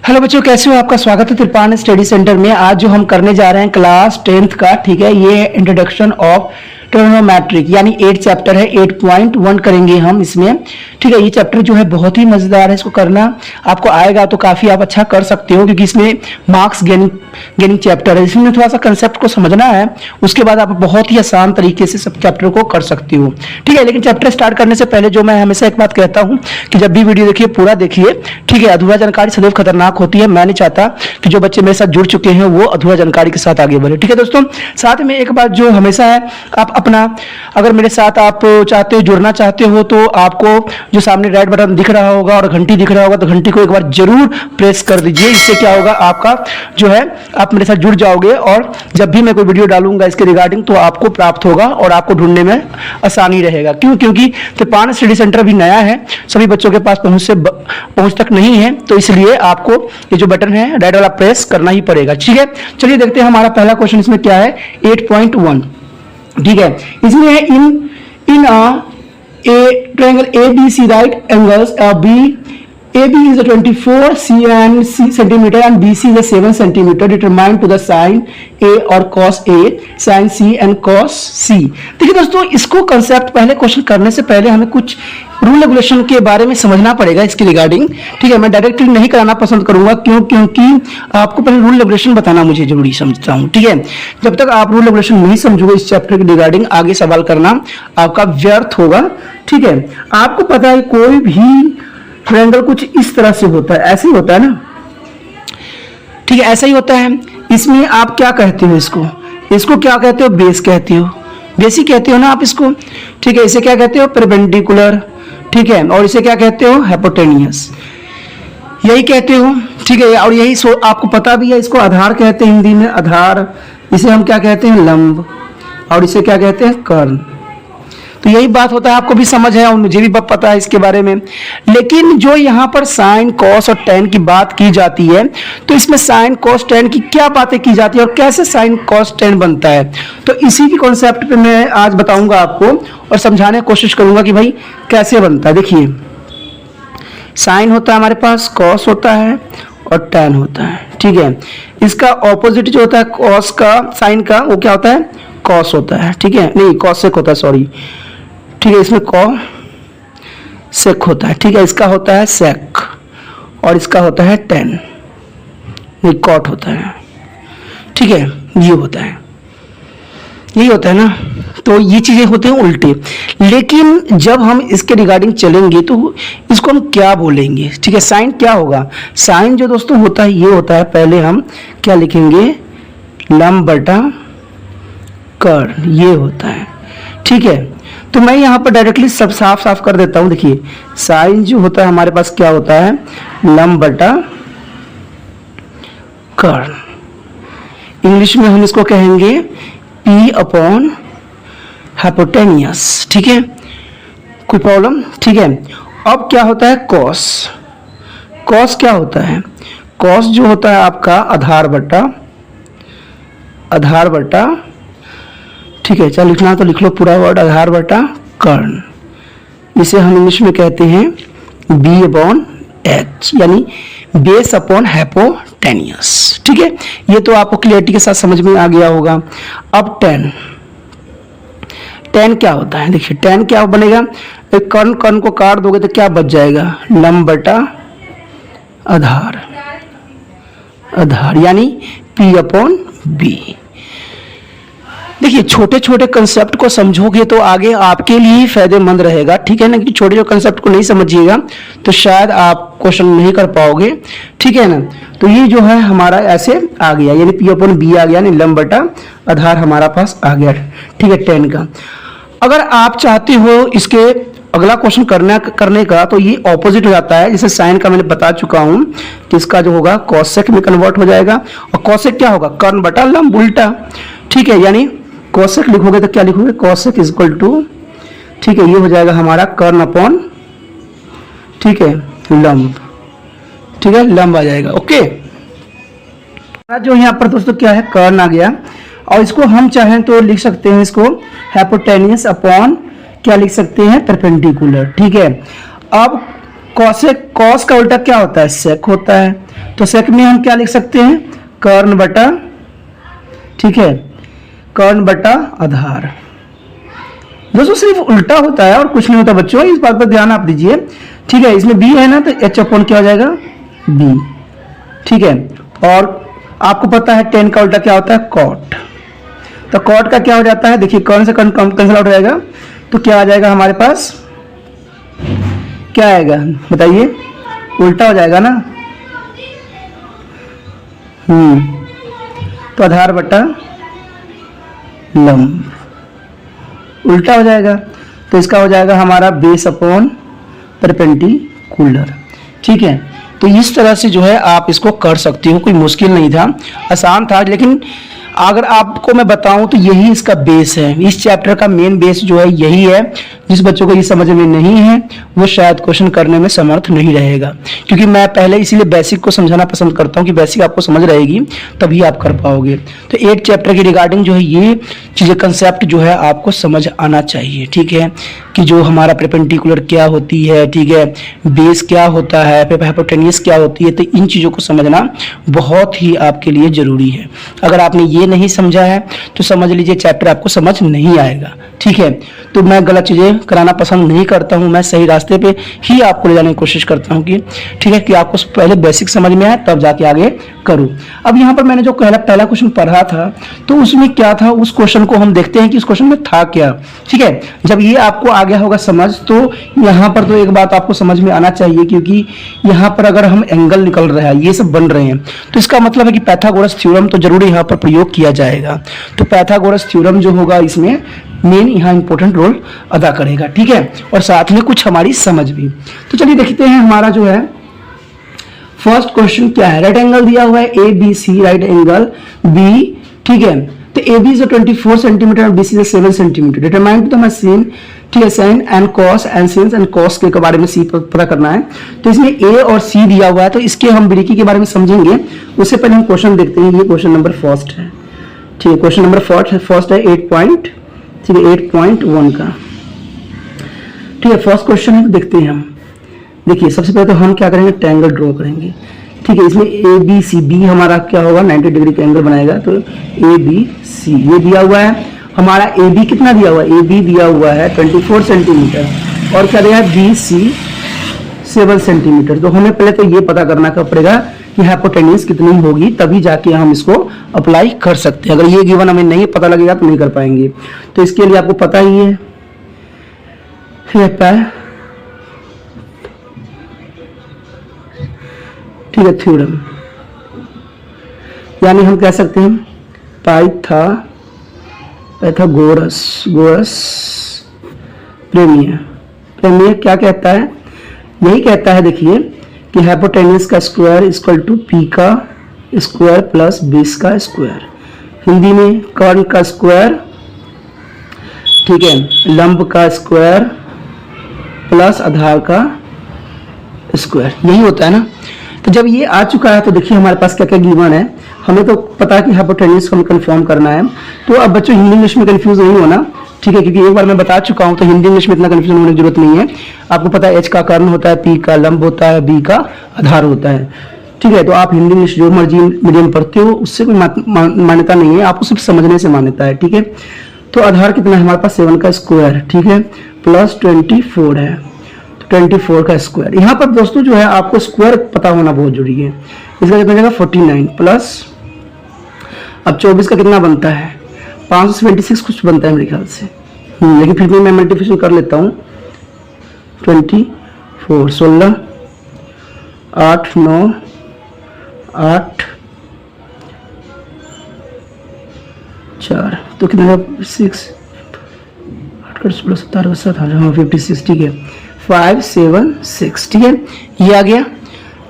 Hello बच्चों, कैसे हो? आपका स्वागत है त्रिपान स्टडी सेंटर में। आज जो हम करने जा रहे हैं क्लास 10th का, ठीक है, ये इंट्रोडक्शन ऑफ ट्रिग्नोमेट्रिक यानी 8 चैप्टर है। 8.1 करेंगे हम इसमें, ठीक है। ये चैप्टर जो है बहुत ही मजेदार है, इसको करना आपको आएगा तो काफी आप अच्छा कर सकते हो, क्योंकि इसमें मार्क्स गेनिंग चैप्टर है। इसमें थोड़ा सा कंसेप्ट को समझना है, उसके बाद आप बहुत ही आसान तरीके से सब चैप्टर को कर सकते हो, ठीक है। लेकिन चैप्टर स्टार्ट करने से पहले जो मैं हमेशा एक बात कहता हूँ कि जब भी वीडियो देखिए पूरा देखिए, ठीक है। अधूरा जानकारी सदैव खतरनाक होती है। मैं नहीं चाहता कि जो बच्चे मेरे साथ जुड़ चुके हैं वो अधूरा जानकारी के साथ आगे बढ़े, ठीक है दोस्तों। साथ में एक बात जो हमेशा है, आप अपना अगर मेरे साथ आप चाहते हो जुड़ना चाहते हो तो आपको जो सामने रेड बटन दिख रहा होगा और घंटी दिख रहा होगा तो घंटी को एक बार जरूर प्रेस कर दीजिए। इससे क्या होगा, आपका जो है आप मेरे साथ जुड़ जाओगे और जब भी मैं कोई वीडियो डालूंगा इसके रिगार्डिंग तो आपको प्राप्त होगा और आपको ढूंढने में आसानी रहेगा। क्योंकि त्रिपान स्टडी सेंटर अभी नया है, सभी बच्चों के पास पहुंच तक नहीं है, तो इसलिए आपको ये जो बटन है रेड वाला प्रेस करना ही पड़ेगा, ठीक है। चलिए देखते हैं हमारा पहला क्वेश्चन इसमें क्या है। 8.1, ठीक है। इसमें है इन a triangle ABC right angles AB is a 24 centimeter and BC is a 7 centimeter. Determine to the sin A और cos A, sin C and cos C। देखिए दोस्तों, इसको कंसेप्ट पहले क्वेश्चन करने से पहले हमें कुछ रूल रेगुलेशन के बारे में समझना पड़ेगा इसके रिगार्डिंग, ठीक है। मैं डायरेक्टली नहीं कराना पसंद करूंगा, क्योंकि आपको पहले रूल रेगुलेशन बताना मुझे जरूरी समझता हूं, ठीक है। जब तक आप रूल रेगुलेशन नहीं समझोगे इस चैप्टर के रिगार्डिंग, आगे सवाल करना आपका व्यर्थ होगा, ठीक है। आपको पता है कोई भी ट्रायंगल कुछ इस तरह से होता है, ऐसे ही होता है ना, ठीक है, ऐसा ही होता है। इसमें आप क्या कहते हो, इसको क्या कहते हो, बेस कहते हो, बेस ही कहते हो ना आप इसको, ठीक है। इसे क्या कहते हो, परपेंडिकुलर, ठीक है। और इसे क्या कहते हो, हाइपोटेनियस, यही कहते हो, ठीक है। और यही आपको पता भी है, इसको आधार कहते हैं हिंदी में, आधार। इसे हम क्या कहते हैं, लंब, और इसे क्या कहते हैं, कर्ण। तो यही बात होता है, आपको भी समझ है और मुझे भी पता है इसके बारे में। लेकिन जो यहाँ पर साइन कॉस और टेन की बात की जाती है, तो इसमें साइन कॉस टेन की क्या बातें की जाती है और कैसे साइन कॉस टेन बनता है, तो इसी की कॉन्सेप्ट पे मैं आज बताऊंगा आपको और समझाने की कोशिश करूंगा कि भाई कैसे बनता है। देखिए, साइन होता है हमारे पास, कॉस होता है और टेन होता है, ठीक है। इसका ऑपोजिट जो होता है कॉस का, साइन का, वो क्या होता है, कॉस होता है, ठीक है। नहीं, कॉसेक होता है, सॉरी, ठीक है। इसमें सेक होता है, ठीक है। इसका होता है सेक और इसका होता है टेन, नहीं कॉट होता है, ठीक है। ये होता है, यही होता है ना। तो ये चीजें होते हैं उल्टे। लेकिन जब हम इसके रिगार्डिंग चलेंगे तो इसको हम क्या बोलेंगे, ठीक है। साइन क्या होगा, साइन जो दोस्तों होता है ये होता है, पहले हम क्या लिखेंगे, लंब बटा कर्ण, ये होता है, ठीक है। तो मैं यहाँ पर डायरेक्टली सब साफ साफ कर देता हूँ। देखिए, साइन जो होता है हमारे पास क्या होता है, लंब बटा कर्ण। इंग्लिश में हम इसको कहेंगे P अपॉन हाइपोटेनियस, ठीक है। कोई प्रॉब्लम, ठीक है। अब क्या होता है कॉस, कॉस क्या होता है, कॉस जो होता है आपका आधार बटा, ठीक है। चलो लिखना तो लिख लो पूरा वर्ड, आधार बटा कर्ण। इसे हम इंग्लिश में कहते हैं B अपॉन H, यानी बेस अपॉन हाइपोटेनियस, ठीक है। ये तो आपको क्लियरिटी के साथ समझ में आ गया होगा। अब टेन क्या होता है, देखिए टेन क्या बनेगा, एक कर्ण को काट दोगे तो क्या बच जाएगा, लंब बटा आधार, यानी P अपॉन B। देखिए, छोटे छोटे कंसेप्ट को समझोगे तो आगे आपके लिए फायदेमंद रहेगा, ठीक है ना। कि छोटे छोटे कंसेप्ट को नहीं समझिएगा तो शायद आप क्वेश्चन नहीं कर पाओगे, ठीक है ना। तो ये जो है हमारा ऐसे आ गया, यानी P अपॉन B आ गया, यानी लंब बटा आधार हमारा पास आ गया, ठीक है, टेन का। अगर आप चाहते हो इसके अगला क्वेश्चन करने का तो ये ऑपोजिट हो जाता है। जैसे साइन का मैंने बता चुका हूं कि इसका जो होगा कॉसेक में कन्वर्ट हो जाएगा, और कॉसेक क्या होगा, कर्ण बटा लंब, उल्टा, ठीक है। यानी कॉसेक लिखोगे तो क्या लिखोगे, कॉसेक इज इक्वल टू, ठीक है, ये हो जाएगा हमारा कर्ण अपॉन, ठीक है, लंब, ठीक है, लंब आ जाएगा, ओके। जो यहाँ पर दोस्तों क्या है, कर्ण आ गया, और इसको हम चाहें तो लिख सकते हैं इसको हाइपोटेनियस अपॉन क्या लिख सकते हैं, परपेंडिकुलर, ठीक है। अब कॉसेक, कॉस का उल्टा क्या होता है? सेक होता है। तो सेक में हम क्या लिख सकते हैं? कर्ण बटा, ठीक है, कर्ण बटा आधार। दोस्तों सिर्फ उल्टा होता है और कुछ नहीं होता बच्चों, इस बात पर ध्यान आप दीजिए, ठीक है। इसमें b है ना, तो h अपॉन क्या हो जाएगा? b, ठीक है। और आपको पता है tan का उल्टा क्या होता है? cot। तो cot का क्या हो जाता है? देखिए कर्ण से कर्ण कैंसिल आउट हो जाएगा, तो क्या आ जाएगा हमारे पास? क्या आएगा बताइए? उल्टा हो जाएगा ना। तो आधार बटा लंब उल्टा हो जाएगा, तो इसका हो जाएगा हमारा बेस अपॉन परपेंडिकुलर, ठीक है। तो इस तरह से जो है आप इसको कर सकते हो, कोई मुश्किल नहीं था, आसान था। लेकिन अगर आपको मैं बताऊं तो यही इसका बेस है, इस चैप्टर का मेन बेस जो है यही है। जिस बच्चों को ये समझ में नहीं है वो शायद क्वेश्चन करने में समर्थ नहीं रहेगा, क्योंकि मैं पहले इसीलिए बेसिक को समझाना पसंद करता हूं कि बेसिक आपको समझ रहेगी तभी आप कर पाओगे। तो 8 चैप्टर की रिगार्डिंग जो है ये चीजें, कंसेप्ट जो है आपको समझ आना चाहिए, ठीक है, कि जो हमारा परपेंडिकुलर क्या होती है, ठीक है, बेस क्या होता है, फिर हाइपोटेन्यूस क्या होती है। तो इन चीजों को समझना बहुत ही आपके लिए जरूरी है। अगर आपने ये नहीं समझा है तो समझ लीजिए चैप्टर आपको समझ नहीं आएगा, ठीक है। तो मैं गलत चीजें कराना पसंद नहीं करता हूं, मैं सही रास्ते पे ही आपको ले जाने की कोशिश करता हूं कि ठीक है, कि आपको पहले बेसिक समझ में आए तब जाके आगे करूं। अब यहाँ पर मैंने जो पहला क्वेश्चन पढ़ा था तो उसमें क्या था, उस क्वेश्चन को हम देखते हैं कि उस क्वेश्चन में था क्या, ठीक है। जब ये आपको आ गया होगा समझ, तो यहाँ पर तो एक बात आपको समझ में आना चाहिए, क्योंकि यहाँ पर अगर हम एंगल निकल रहा है, ये सब बन रहे हैं, तो इसका मतलब है कि पाइथागोरस थ्योरम तो जरूर यहाँ पर प्रयोग किया जाएगा। तो पाइथागोरस थ्योरम जो होगा इसमें मेन यहाँ इंपॉर्टेंट रोल अदा करेगा, ठीक है, और साथ में कुछ हमारी समझ भी। तो चलिए देखते हैं हमारा जो है फर्स्ट क्वेश्चन क्या है। राइट एंगल दिया हुआ है A B C, right angle B, ठीक है। तो ए बी इज 24 सेंटीमीटर और B C is 7 centimetre. Determine to the machine, ठीक है, sine and cos and since and cos के बारे में सी पता करना है। तो इसमें ए और सी दिया हुआ है, तो इसके हम बारीकी के बारे में समझेंगे। उससे पहले हम क्वेश्चन देखते हैं। ये क्वेश्चन नंबर फर्स्ट है, ठीक है, क्वेश्चन नंबर फर्स्ट है 8.1 का, ठीक है। फर्स्ट क्वेश्चन है, देखते हैं हम। देखिए सबसे पहले तो हम क्या करेंगे, ट्रायंगल ड्रॉ करेंगे, ठीक है। इसमें ए बी सी, बी हमारा क्या होगा, 90 डिग्री का एंगल बनाएगा। तो ए बी सी ये दिया हुआ है हमारा। ए बी कितना दिया हुआ है? ए बी दिया हुआ है 24 सेंटीमीटर और क्या दिया है, बी सी 7 सेंटीमीटर। तो हमें पहले तो ये पता करना पड़ेगा कि हाइपोटेन्यूस कितनी होगी, तभी जाके हम इसको अप्लाई कर सकते हैं। अगर ये गिवन हमें नहीं पता लगेगा तो नहीं कर पाएंगे। तो इसके लिए आपको पता ही है, ठीक है, थ्योरम, यानी हम कह सकते हैं पाइथागोरस प्रमेय क्या कहता है? यही कहता है, देखिए, कि हाइपोटेन्यूस का स्क्वायर इक्वल टू पी का स्क्वायर प्लस बेस का स्क्वायर। हिंदी में कर्ण का स्क्वायर, ठीक है, लंब का स्क्वायर प्लस आधार का स्क्वायर, यही होता है ना। तो जब ये आ चुका है तो देखिए हमारे पास क्या क्या गिवन है। हमें तो पता है कि हाइपोटेन्यूस को हमें कंफर्म करना है। तो अब बच्चों हिंदी इंग्लिश में कंफ्यूज नहीं होना, ठीक है, क्योंकि एक बार मैं बता चुका हूं, तो हिंदी इंग्लिश में इतना कंफ्यूजन होने की जरूरत नहीं है। आपको पता है एच का कर्ण होता है, पी का लंब होता है, बी का आधार होता है, ठीक है। तो आप हिंदी इंग्लिश जो मर्जी मीडियम पढ़ते हो उससे कोई मान्यता नहीं है, आपको सिर्फ समझने से मान्यता है, ठीक है। तो आधार कितना है हमारे पास, 7 का स्क्वायर, ठीक है, प्लस 24 है, 24 का स्क्वायर। यहाँ पर दोस्तों जो है आपको स्क्वायर पता होना बहुत जरूरी है। इसका कितना जाएगा 49 प्लस, अब 24 का कितना बनता है, 576 कुछ बनता है मेरे ख्याल से, लेकिन फिर भी मैं मल्टीप्लिकेशन कर लेता हूँ। 24 16 8 9 8 4, तो कितना 6 8 प्लस 17 56, ठीक है, 576, ठीक है, ये आ गया।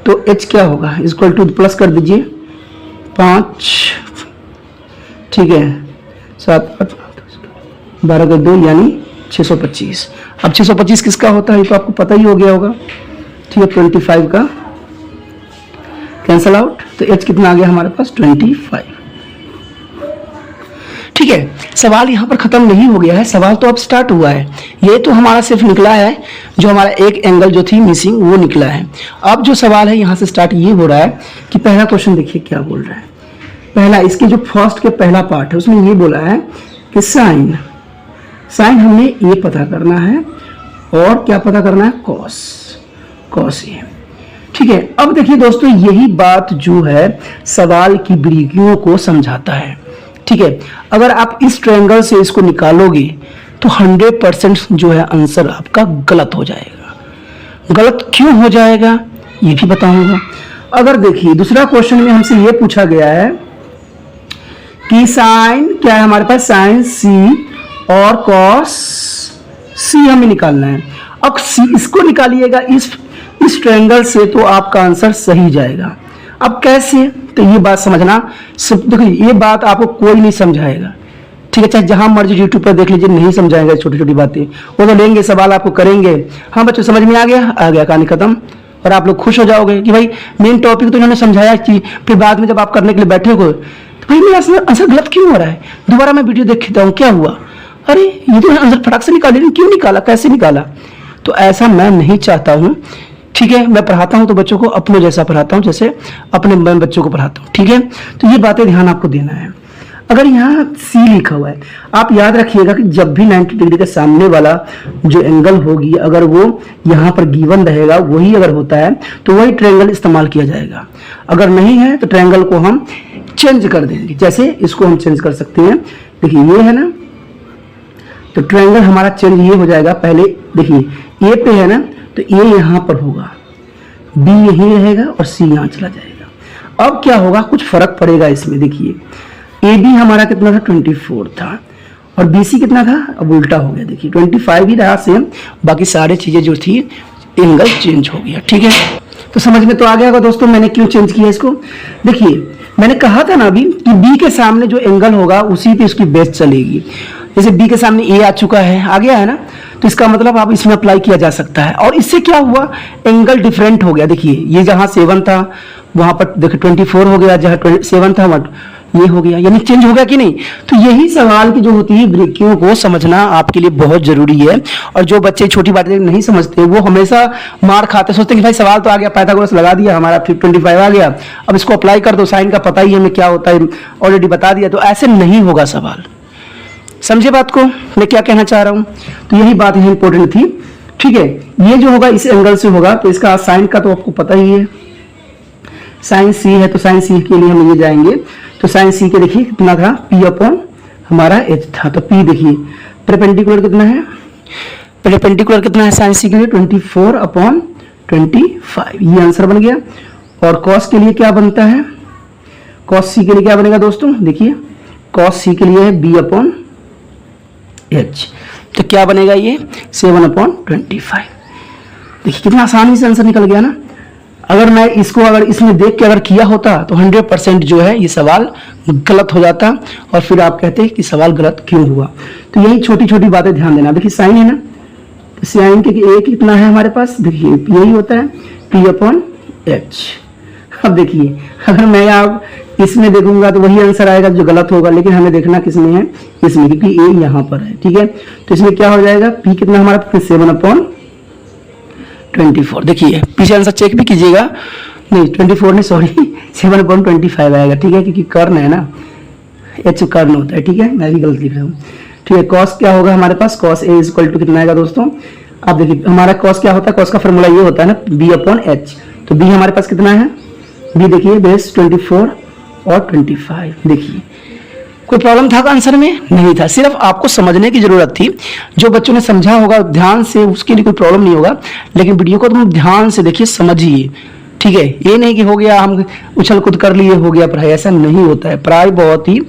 तो h क्या होगा, इक्वल टू प्लस कर दीजिए 5, ठीक है, 7 8 12 का 2 यानी 625। अब 625 किसका होता है ये तो आपको पता ही हो गया होगा, ठीक है। 25 का कैंसल आउट, तो h कितना आ गया हमारे पास 25, ठीक है, सवाल यहाँ पर खत्म नहीं हो गया है, सवाल तो अब स्टार्ट हुआ है। ये तो हमारा सिर्फ निकला है, जो हमारा एक एंगल जो थी मिसिंग वो निकला है। अब जो सवाल है यहाँ से स्टार्ट ये हो रहा है कि पहला क्वेश्चन देखिए क्या बोल रहा है। पहला इसके जो फर्स्ट के पहला पार्ट है उसमें ये बोला है कि साइन हमने ये पता करना है और क्या पता करना है, कॉस ए। ठीक है, अब देखिए दोस्तों यही बात जो है सवाल की बारीकियों को समझाता है। ठीक है, अगर आप इस ट्रायंगल से इसको निकालोगे तो 100% जो है आंसर आपका गलत हो जाएगा। गलत क्यों हो जाएगा ये भी बताऊंगा। अगर देखिए दूसरा क्वेश्चन में हमसे ये पूछा गया है कि साइन क्या है हमारे पास, साइन सी और कॉस सी हमें निकालना है। अब सी इसको निकालिएगा इस ट्रायंगल से तो आपका आंसर सही जाएगा। अब कैसे, तो ये बात समझना, देखिए ये बात आपको कोई नहीं समझाएगा। ठीक है, चाहे जहां मर्जी यूट्यूब पर देख लीजिए, नहीं समझाएंगे छोटी छोटी बातें, वो तो लेंगे सवाल आपको करेंगे, हाँ बच्चों समझ में आ गया कहानी खत्म, और आप लोग खुश हो जाओगे कि भाई मेन टॉपिक तो इन्होंने समझाया कि फिर बाद में जब आप करने के लिए बैठे हो तो भाई मेरा आंसर गलत क्यों हो रहा है, दोबारा मैं वीडियो देखता हूँ क्या हुआ, अरे ये तो आंसर फटाक से निकाले, क्यों निकाला, कैसे निकाला। तो ऐसा मैं नहीं चाहता हूँ। ठीक है, मैं पढ़ाता हूँ तो बच्चों को अपने जैसा पढ़ाता हूँ, जैसे अपने बच्चों को पढ़ाता हूँ। ठीक है, तो ये बातें ध्यान आपको देना है। अगर यहाँ सी लिखा हुआ है, आप याद रखिएगा कि जब भी 90 डिग्री के सामने वाला जो एंगल होगी अगर वो यहाँ पर गिवन रहेगा, वही अगर होता है तो वही ट्रायंगल इस्तेमाल किया जाएगा। अगर नहीं है तो ट्रायंगल को हम चेंज कर देंगे। जैसे इसको हम चेंज कर सकते हैं, देखिए ये है ना, तो ट्रायंगल हमारा चेंज ये हो जाएगा। पहले देखिए ए पे है ना, तो ए यहाँ पर होगा, बी यहीं रहेगा और सी यहाँ चला जाएगा। अब क्या होगा, कुछ फर्क पड़ेगा इसमें। देखिए ए बी हमारा कितना था, 24 था, और बी सी कितना था, अब उल्टा हो गया। देखिए 25 ही रहा सेम, बाकी सारी चीजें जो थी एंगल चेंज हो गया। ठीक है, तो समझ में तो आ गया होगा दोस्तों मैंने क्यों चेंज किया इसको। देखिए मैंने कहा था ना अभी कि बी के सामने जो एंगल होगा उसी पे इसकी बेस चलेगी। जैसे बी के सामने ए आ चुका है, आ गया है ना, तो इसका मतलब आप इसमें अप्लाई किया जा सकता है। और इससे क्या हुआ, एंगल डिफरेंट हो गया। देखिए ये जहां 7 था वहां पर देखिए 24 हो गया, जहां 7 था वहां ये हो गया, यानी चेंज हो गया कि नहीं। तो यही सवाल की जो होती है बारीकियों को समझना आपके लिए बहुत जरूरी है। और जो बच्चे छोटी बातें नहीं समझते वो हमेशा मार खाते, सोचते कि भाई सवाल तो आ गया, पाइथागोरस लगा दिया, हमारा 25 आ गया, अब इसको अप्लाई कर दो, साइन का पता ही हमें क्या होता है, ऑलरेडी बता दिया। तो ऐसे नहीं होगा सवाल, समझे बात को मैं क्या कहना चाह रहा हूं। तो यही बात यही इंपॉर्टेंट थी। ठीक है, ये जो होगा इस एंगल से होगा, तो इसका साइन का तो आपको पता ही है, साइन सी है, तो साइन सी के लिए हम ये जाएंगे। तो साइन सी के देखिए कितना था, पी अपॉन हमारा एच था, तो पी देखिए परपेंडिकुलर कितना है, परपेंडिकुलर कितना है साइन सी के लिए 24 अपॉन 25, ये आंसर बन गया। और कॉस के लिए क्या बनता है, कॉस सी के लिए क्या बनेगा दोस्तों, देखिए कॉस सी के लिए है बी अपॉन एच, तो क्या बनेगा ये 7 अपॉन 25। देखिए कितना आसानी से आंसर निकल गया ना। अगर मैं इसको अगर इसमें देख के अगर किया होता तो 100% जो है ये सवाल गलत हो जाता, और फिर आप कहते कि सवाल गलत क्यों हुआ। तो यही छोटी छोटी बातें ध्यान देना। देखिए साइन है ना, तो साइन के एक कितना है हमारे पास, देखिए यही होता है पी अपॉन एच। अब देखिए अगर मैं आप इसमें देखूंगा तो वही आंसर आएगा जो गलत होगा, लेकिन हमें देखना किसमें है, इसमें, क्योंकि ए यहाँ पर है। ठीक है, तो इसमें क्या हो जाएगा, पी कितना हमारा 7 अपॉन 24। देखिए पीछे आंसर चेक भी कीजिएगा, नहीं 24 नहीं सॉरी 7 अपॉन 25 आएगा। ठीक है, क्योंकि कर्ण है ना, एच कर्ण होता है। ठीक है, मैं भी गलत लिख रहा हूँ। ठीक है, कॉस क्या होगा हमारे पास, कॉस ए इक्वल टू कितना आएगा दोस्तों, आप देखिए हमारा कॉस क्या होता है, कॉस का फॉर्मूला ये होता है ना बी अपॉन एच। तो बी हमारे पास कितना है, बी देखिए बेस 24 और 25। देखिए कोई प्रॉब्लम था आंसर में, नहीं था, सिर्फ आपको समझने की जरूरत थी। जो बच्चों ने समझा होगा ध्यान से उसके लिए कोई प्रॉब्लम नहीं होगा, लेकिन वीडियो को तुम ध्यान से देखिए, समझिए। ठीक है, ये नहीं कि हो गया हम उछल कूद कर लिए हो गया पढ़ाई, ऐसा नहीं होता है। पढ़ाई बहुत ही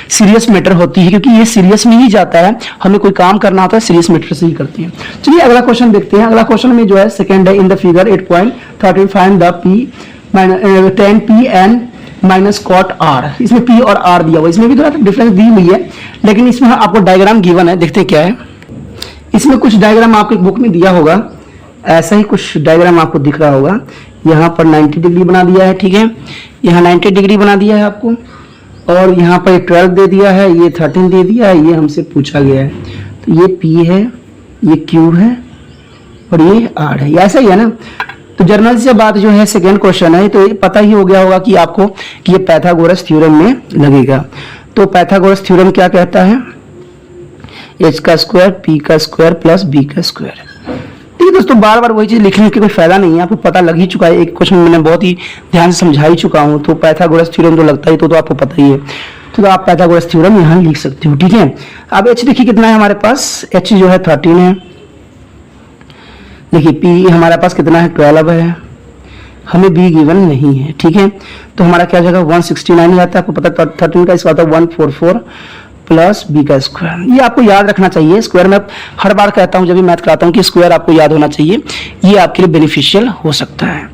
सीरियस मैटर होती है, क्योंकि ये सीरियस में ही जाता है, हमें कोई काम करना होता है सीरियस मैटर से ही करते हैं। चलिए अगला क्वेश्चन देखते हैं। अगला क्वेश्चन में जो है सेकंड है, in the figure 8.13 find the P 10 P and minus cot R. इसमें पी और आर दिया हुआ, इसमें भी थोड़ा डिफरेंस दी हुई है, लेकिन इसमें आपको डायग्राम गिवन है, देखते क्या है। इसमें कुछ डायग्राम आपको बुक में दिया होगा, ऐसा ही कुछ डायग्राम आपको दिख रहा होगा। यहाँ पर 90 डिग्री बना दिया है, ठीक है, यहाँ 90 डिग्री बना दिया है आपको, और यहाँ पर 12 दे दिया है, ये 13 दे दिया है, ये हमसे पूछा गया है। तो ये P है, ये Q है और ये R है, ऐसा ही है ना। तो जर्नल से बात जो है सेकेंड क्वेश्चन है, तो ये पता ही हो गया होगा कि आपको कि ये पाइथागोरस थ्योरम में लगेगा। तो पाइथागोरस थ्योरम क्या कहता है? h का स्क्वायर p का स्क्वायर प्लस b का स्क्वायर। ठीक है दोस्तों, बार बार वही चीज लिखने की कोई फायदा नहीं है, आपको पता लग ही चुका है। एक क्वेश्चन मैंने बहुत ही ध्यान से समझा ही चुका हूँ। तो पाइथागोरस थ्योरम तो लगता ही तो आपको पता ही है। तो आप पाइथागोरस थ्योरम यहाँ लिख सकते हो। ठीक है, अब h देखिए कितना है हमारे पास, h जो है 13 है। देखिए p हमारे पास कितना है, 12 है। हमें b गिवन नहीं है। ठीक है, तो हमारा क्या जगह 169 आता है, आपको पता 13 का इसका आता है 144 प्लस b का स्क्वायर। ये आपको याद रखना चाहिए। स्क्वायर में हर बार कहता हूँ जब भी मैथ कराता हूँ कि स्क्वायर आपको याद होना चाहिए, ये आपके लिए बेनिफिशियल हो सकता है।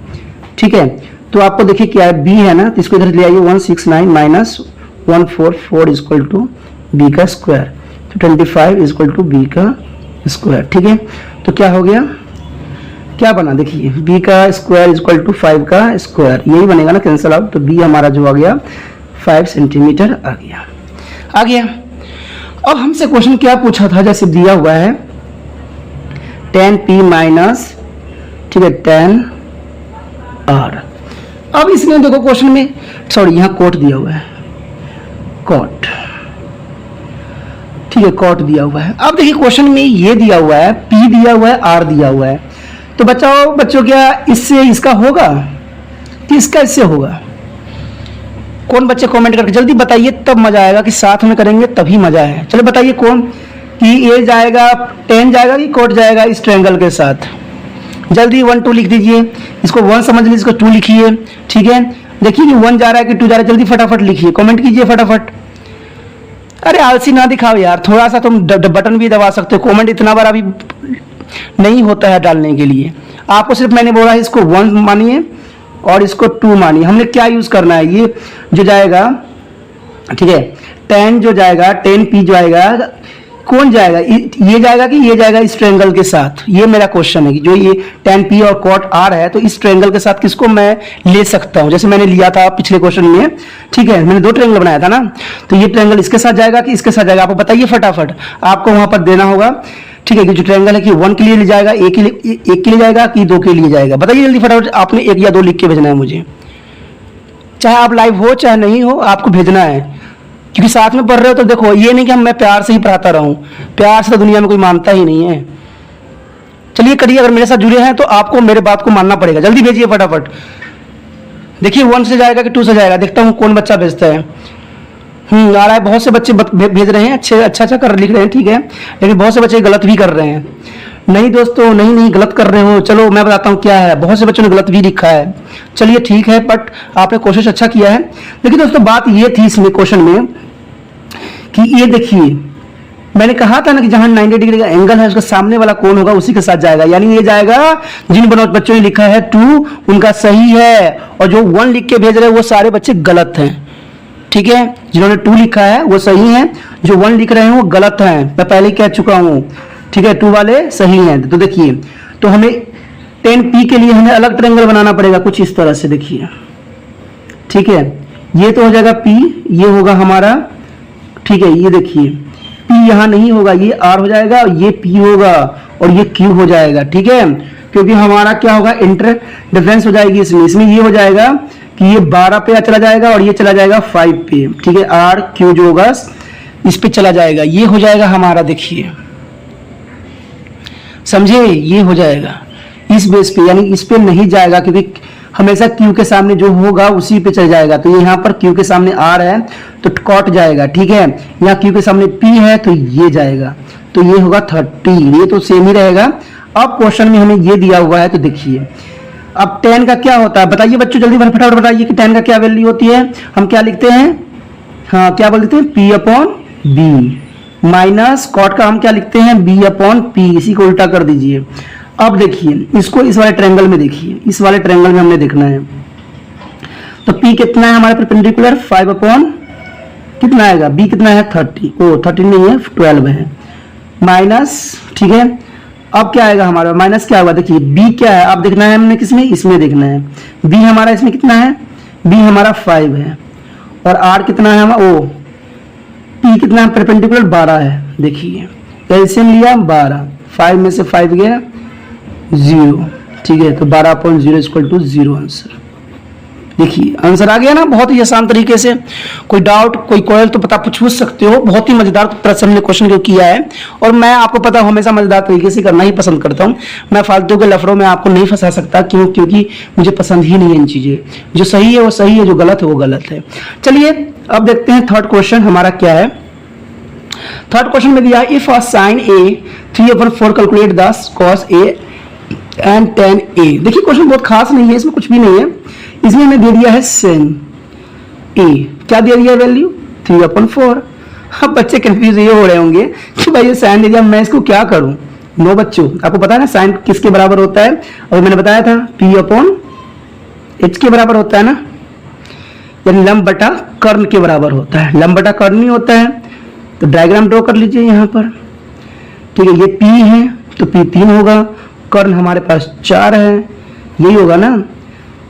ठीक है, तो आपको देखिए क्या है, b है ना, तो इसको इधर ले आइए, 169 माइनस 144 इक्वल टू b का स्क्वायर, तो 25 इक्वल टू b का स्क्वायर। ठीक है, तो क्या हो गया, क्या बना, देखिए b का स्क्वायर इक्वल टू 5 का स्क्वायर, यही बनेगा ना, कैंसिल आउट। तो b हमारा जो आ गया 5 सेंटीमीटर आ गया। अब हमसे क्वेश्चन क्या पूछा था, जैसे दिया हुआ है 10p माइनस, ठीक है, 10r। अब इसमें देखो क्वेश्चन में, सॉरी यहाँ कोट दिया हुआ है, कोट, ठीक है, कोट दिया हुआ है। अब देखिए क्वेश्चन में ये दिया हुआ है, p दिया हुआ है, r दिया हुआ है। तो बच्चों क्या इससे इसका होगा कि इसका इससे होगा? कौन बच्चे कमेंट करके जल्दी बताइए, तब मजा आएगा कि साथ में करेंगे तभी मजा है। चलो बताइए कौन, कि ये जाएगा 10 जाएगा कि कोट जाएगा इस ट्रायंगल के साथ? जल्दी 1 2 लिख दीजिए, इसको 1 समझ लीजिए, इसको 2 लिखिए। ठीक है, देखिए कि 1 जा रहा है कि 2 जा रहा है, जल्दी फटाफट लिखिए, कमेंट कीजिए फटाफट। अरे आलसी ना दिखाओ यार, थोड़ा सा तुम बटन भी दबा सकते हो। कमेंट इतना बार अभी नहीं होता है डालने के लिए। आपको सिर्फ मैंने बोला है इसको 1 मानिए और इसको 2 मानिए। हमने क्या यूज करना है, ये जो जाएगा, ठीक है, 10 जो जाएगा, 10p जो आएगा, कौन जाएगा, ये जाएगा कि ये जाएगा इस ट्रायंगल के साथ? ये मेरा क्वेश्चन है कि जो ये 10p और cot r है, तो इस ट्रायंगल के साथ किसको मैं ले सकता हूं? जैसे मैंने लिया था पिछले क्वेश्चन में, ठीक है, मैंने 2 ट्रायंगल बनाया था ना, तो ये ट्रायंगल इसके साथ जाएगा कि इसके साथ जाएगा? आपको बताइए फटाफट, आपको वहां पर देना होगा। ठीक है, कि जो ट्रायंगल है कि 1 के लिए ले जाएगा, एक के लिए जाएगा कि 2 के लिए जाएगा? बताइए जल्दी फटाफट, आपने 1 या 2 लिख के भेजना है मुझे, चाहे आप लाइव हो चाहे नहीं हो, आपको भेजना है, क्योंकि साथ में पढ़ रहे हो। तो देखो, ये नहीं कि मैं प्यार से ही पढ़ाता रहूं, प्यार से तो दुनिया में कोई मानता ही नहीं है। चलिए करिए, अगर मेरे साथ जुड़े हैं तो आपको मेरे बात को मानना पड़ेगा। जल्दी भेजिए फटाफट। देखिए 1 से जाएगा कि 2 से जाएगा, देखता हूँ कौन बच्चा भेजता है। आ रहा है, बहुत से बच्चे भेज रहे हैं, अच्छा कर लिख रहे हैं, ठीक है, लेकिन बहुत से बच्चे गलत भी कर रहे हैं। नहीं दोस्तों, नहीं गलत कर रहे हो। चलो मैं बताता हूँ क्या है, बहुत से बच्चों ने गलत भी लिखा है। चलिए ठीक है, बट आपने कोशिश अच्छा किया है। देखिए दोस्तों, बात ये थी इसमें क्वेश्चन में कि ये देखिए, मैंने कहा था ना कि जहां 90 डिग्री का एंगल है उसका सामने वाला कौन होगा उसी के साथ जाएगा, यानी ये जाएगा। जिन बच्चों ने लिखा है 2 उनका सही है, और जो 1 लिख के भेज रहे हैं वो सारे बच्चे गलत हैं। ठीक है, जिन्होंने 2 लिखा है वो सही है, जो 1 लिख रहे हैं वो गलत हैं, मैं पहले ही कह चुका हूं। ठीक है, 2 वाले सही हैं। तो देखिए, तो हमें 10p के लिए हमें अलग ट्रायंगल बनाना पड़ेगा कुछ इस तरह से। देखिए, ठीक है, ये तो हो जाएगा p, ये होगा हमारा, ठीक है, ये देखिए p यहाँ नहीं होगा, ये r हो जाएगा, ये p होगा और ये q हो जाएगा। ठीक है, क्योंकि हमारा क्या होगा, इंटर डिफरेंस हो जाएगी इसमें ये हो जाएगा कि ये 12 पे चला जाएगा और ये चला जाएगा 5 पे। ठीक है, r q जो होगा इस पे चला जाएगा, ये हो जाएगा हमारा, देखिए समझे, ये हो जाएगा इस बेस पे, यानी इस पे नहीं जाएगा, क्योंकि हमेशा q के सामने जो होगा उसी पे चल जाएगा। तो यहाँ पर q के सामने r है तो कॉट जाएगा। ठीक है, यहाँ q के सामने p है तो ये जाएगा, तो ये होगा 30, ये तो सेम ही रहेगा। अब क्वेश्चन में हमें ये दिया हुआ है, तो देखिए अब 10 का क्या होता है, बताइए बच्चों, जल्दी फटाफट बताइए कि 10 का क्या वैल्यू होती है। हम क्या लिखते हैं, हाँ क्या बोल देते हैं, p upon b, minus cot का हम क्या लिखते हैं, b अपॉन p, इसी को उल्टा कर दीजिए। अब देखिए इसको इस वाले ट्रायंगल में देखिए, इस वाले ट्रायंगल में हमने देखना है, तो p कितना है हमारे परपेंडिकुलर, 5 अपॉन कितना आएगा, b कितना है 30, 13 नहीं है 12 है, माइनस, ठीक है। अब क्या आएगा हमारा, माइनस क्या होगा, देखिए b क्या है, अब देखना है हमने किसमें, इसमें देखना है। b हमारा इसमें कितना है, b हमारा 5 है, और आर कितना है हमारा, ओ पी कितना है परपेंडिकुलर 12 है। देखिए एलसीएम लिया 12, 5 में से 5 गया 0, ठीक है, तो 12/0 इक्वल टू 0 आंसर। देखिए आंसर आ गया ना, बहुत ही आसान तरीके से। कोई डाउट कोई क्वेरी तो पता पूछ सकते हो। बहुत ही मजेदार तरह से हमने क्वेश्चन को किया है, और मैं आपको पता हमेशा मजेदार तरीके से करना ही पसंद करता हूँ। मैं फालतू के लफड़ों में आपको नहीं फंसा सकता, क्यों? क्योंकि मुझे पसंद ही नहीं है इन चीजें। जो सही है वो सही है, जो गलत है वो गलत है। चलिए अब देखते हैं थर्ड क्वेश्चन हमारा क्या है। थर्ड क्वेश्चन में दिया if sine A 3/4 calculate the cos A and tan A. देखिए क्वेश्चन बहुत खास नहीं है, इसमें कुछ भी नहीं है। इसमें हमें दे दिया है sin a, क्या दे दिया वैल्यू 3/4। अब बच्चे कंफ्यूज ये हो रहे होंगे कि भाई ये साइन दे दिया, मैं इसको क्या करूं। नो बच्चों, आपको पता है ना साइन किसके बराबर होता है, और मैंने बताया था P/H के बराबर होता है ना, यानी लंब बटा कर्ण के बराबर होता है। लंब बटा कर्ण नहीं होता है, तो डायग्राम ड्रॉ कर लीजिए यहाँ पर, ठीक है। ये P है तो P 3 होगा, कर्ण हमारे पास 4 है, यही होगा ना।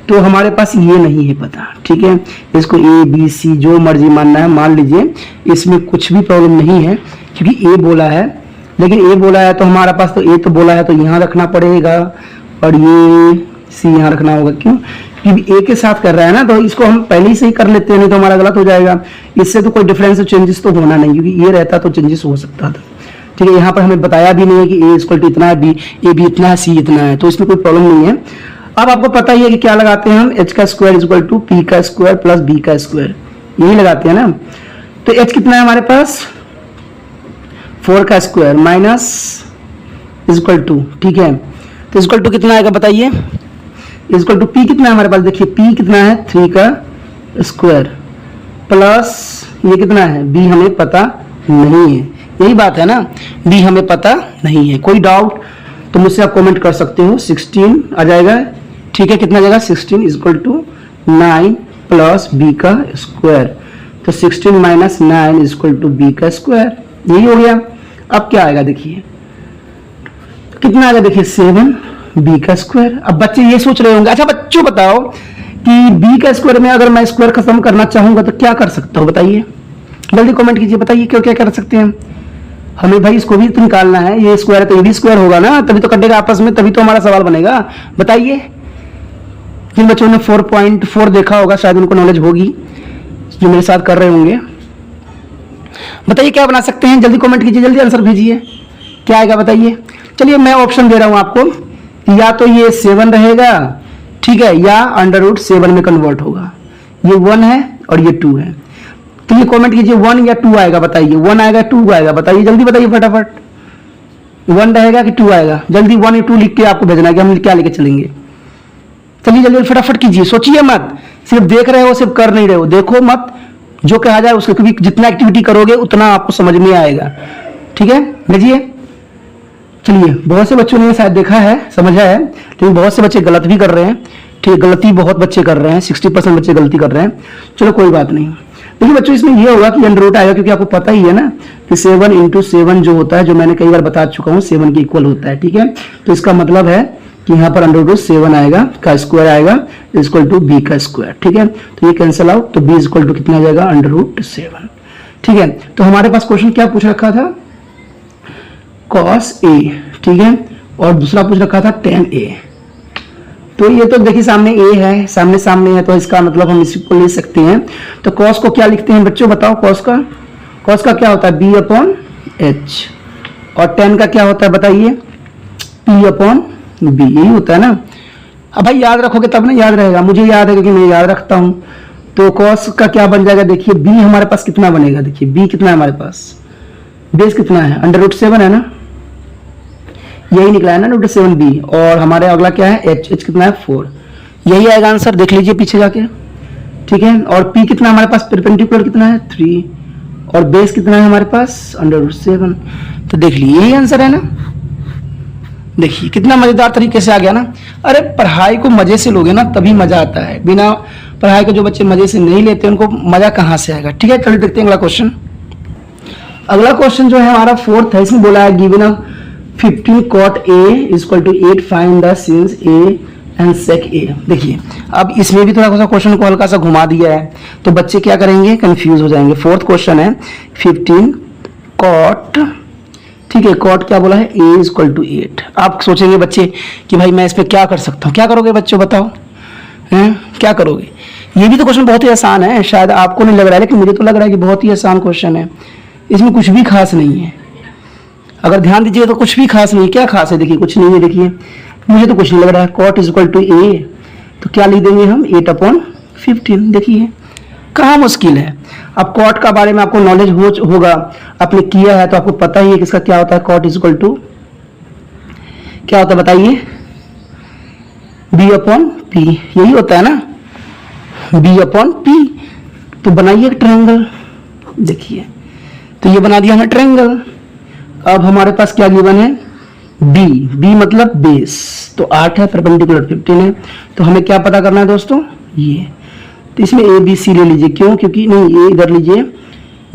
तो हमारे पास ये नहीं है पता, ठीक है। इसको ए बी सी जो मर्जी मानना है मान लीजिए, इसमें कुछ भी प्रॉब्लम नहीं है, क्योंकि ए बोला है। लेकिन ए बोला है तो हमारा पास तो ए तो बोला है, तो यहाँ रखना पड़ेगा, और ये सी यहाँ रखना होगा। क्यों? क्योंकि ए के साथ कर रहा है ना, तो इसको हम पहले ही सही कर लेते हैं, नहीं तो हमारा गलत हो जाएगा। इससे तो कोई डिफरेंस चेंजेस तो होना नहीं, क्योंकि ये रहता तो चेंजेस हो सकता था, ठीक है। यहाँ पर हमें बताया भी नहीं है कि ए इक्वल टू इतना है, बी ए बी इतना है, सी इतना है, तो इसमें कोई प्रॉब्लम नहीं है। अब आपको पता ही है कि क्या लगाते हैं हम, एच का स्क्वायर इक्वल टू पी का स्क्वायर प्लस बी का स्क्वायर, यही लगाते हैं ना। तो एच कितना है हमारे पास 4 का स्क्वायर माइनस इक्वल टू, ठीक है। तो इक्वल टू कितना आएगा बताइए, इक्वल टू पी कितना है हमारे पास, देखिए पी कितना है 3 का स्क्वायर प्लस ये कितना है बी हमें पता नहीं है, यही बात है ना, बी हमें पता नहीं है। कोई डाउट तो मुझसे आप कमेंट कर सकते हो। 16 आ जाएगा, ठीक है। कितना आ जाएगा 16 इक्वल टू 9 प्लस बी का स्क्वायर, तो 16 माइनस 9 इक्वल टू बी का स्क्वायर, यही हो गया। अब क्या आएगा देखिए, कितना आएगा देखिए 7 बी का स्क्वायर। अब बच्चे ये सोच रहे होंगे, अच्छा बच्चों बताओ कि बी का स्क्वायर में अगर मैं स्क्वायर खत्म करना चाहूंगा तो क्या कर सकता हूँ, बताइए जल्दी कमेंट कीजिए, बताइए क्यों क्या कर सकते हैं हमें। भाई इसको भी तो निकालना है, ये स्क्वायर है तो ये भी स्क्वायर होगा ना, तभी तो कटेगा आपस में, तभी तो हमारा सवाल बनेगा। बताइए जिन बच्चों ने 4.4 देखा होगा शायद उनको नॉलेज होगी, जो मेरे साथ कर रहे होंगे। बताइए क्या बना सकते हैं, जल्दी कमेंट कीजिए, जल्दी आंसर भेजिए, क्या आएगा बताइए। चलिए मैं ऑप्शन दे रहा हूं आपको, या तो ये 7 रहेगा, ठीक है, या √7 में कन्वर्ट होगा। ये 1 है और ये 2 है, तो ये कमेंट कीजिए 1 या 2 आएगा, बताइए 1 आएगा 2 आएगा, बताइए जल्दी बताइए फटाफट। 1 रहेगा कि 2 आएगा, जल्दी 1 या 2 लिख के आपको भेजना है कि हम क्या लेके चलेंगे। चलिए जल्दी फटाफट कीजिए, सोचिए मत, सिर्फ देख रहे हो सिर्फ कर नहीं रहे हो, देखो मत, जो कहा जाए उसको, क्योंकि जितना एक्टिविटी करोगे उतना आपको समझ में आएगा, ठीक है। भेजिए। चलिए बहुत से बच्चों ने शायद देखा है समझा है, लेकिन बहुत से बच्चे गलत भी कर रहे हैं, ठीक है, गलती बहुत बच्चे कर रहे हैं, 60% बच्चे गलती कर रहे हैं। चलो कोई बात नहीं। देखिए बच्चों इसमें ये होगा कि अंडर रूट आएगा, क्योंकि आपको पता ही है ना कि 7 × 7 जो होता है, जो मैंने कई बार बता चुका हूँ 7 के इक्वल होता है, ठीक है। तो इसका मतलब है कि यहाँ पर √7 आएगा का स्क्वायर आएगा इक्वल टू बी का स्क्वायर, ठीक है। तो ये कैंसिल आउट, तो बी इक्वल टू कितना आ जाएगा √7, ठीक है। तो हमारे पास क्वेश्चन क्या पूछ रखा था, cos a, ठीक है, और दूसरा पूछ रखा था tan a। तो ये तो देखिए सामने a है, सामने सामने है, तो इसका मतलब हम इसको ले सकते हैं। तो cos को क्या लिखते हैं बच्चों बताओ, cos का क्या होता है b/h, और tan का क्या होता है बताइए p/b, यही होता है ना। अब भाई याद रखोगे तब ना याद रहेगा, मुझे याद है क्योंकि मैं याद रखता हूं। तो cos का क्या बन जाएगा देखिए, b हमारे पास कितना बनेगा, देखिए b कितना है हमारे पास, बेस कितना है √7 है ना, यही निकला है ना √7b, और हमारे अगला क्या है h कितना है 4, यही आएगा आंसर, देख लीजिए पीछे जाके, ठीक है। और p कितना हमारे पास परपेंडिकुलर कितना है 3, और बेस कितना है हमारे पास √7, तो देख लीजिए यही आंसर है ना। देखिए कितना मजेदार तरीके से आ गया ना। अरे पढ़ाई को मजे से लोगे ना तभी मजा आता है, बिना पढ़ाई को जो बच्चे मजे से नहीं लेते उनको मजा कहाँ से आएगा, ठीक है। चलिए देखते हैं अगला क्वेश्चन। अगला क्वेश्चन जो है हमारा 4th है, इसमें बोला है given 15 cot a equal to 8 find the sin a and sec A. देखिए अब इसमें भी थोड़ा सा क्वेश्चन को हल्का सा घुमा दिया है, तो बच्चे क्या करेंगे, कंफ्यूज हो जाएंगे। फोर्थ क्वेश्चन है 15 कॉट, ठीक है, कॉट क्या बोला है, ए इज इक्वल टू 8। आप सोचेंगे बच्चे कि भाई मैं इस पर क्या कर सकता हूँ, क्या करोगे बच्चों बताओ, हैं क्या करोगे। ये भी तो क्वेश्चन बहुत ही आसान है, शायद आपको नहीं लग रहा है लेकिन मुझे तो लग रहा है कि बहुत ही आसान क्वेश्चन है, इसमें कुछ भी खास नहीं है। अगर ध्यान दीजिए तो कुछ भी खास नहीं है। क्या खास है, देखिए कुछ नहीं है। देखिए मुझे तो कुछ नहीं लग रहा है। कॉट इज इक्वल टू ए, तो क्या लिख देंगे हम 8/15। देखिए कहाँ मुश्किल है। अब कॉट का बारे में आपको नॉलेज होगा, आपने किया है तो आपको पता ही है किसका क्या होता है। कॉट इज इक्वल टू क्या होता है बताइए, B/P, यही होता है ना, B/P। तो बनाइए एक ट्रायंगल। देखिए तो ये बना दिया हमने ट्रायंगल। अब हमारे पास क्या गिवन है, B मतलब बेस, तो 8 है, परपेंडिकुलर 15 है। तो हमें क्या पता करना है दोस्तों, ये। तो इसमें ABC ले लीजिए, क्यों, क्योंकि नहीं ये इधर लीजिए,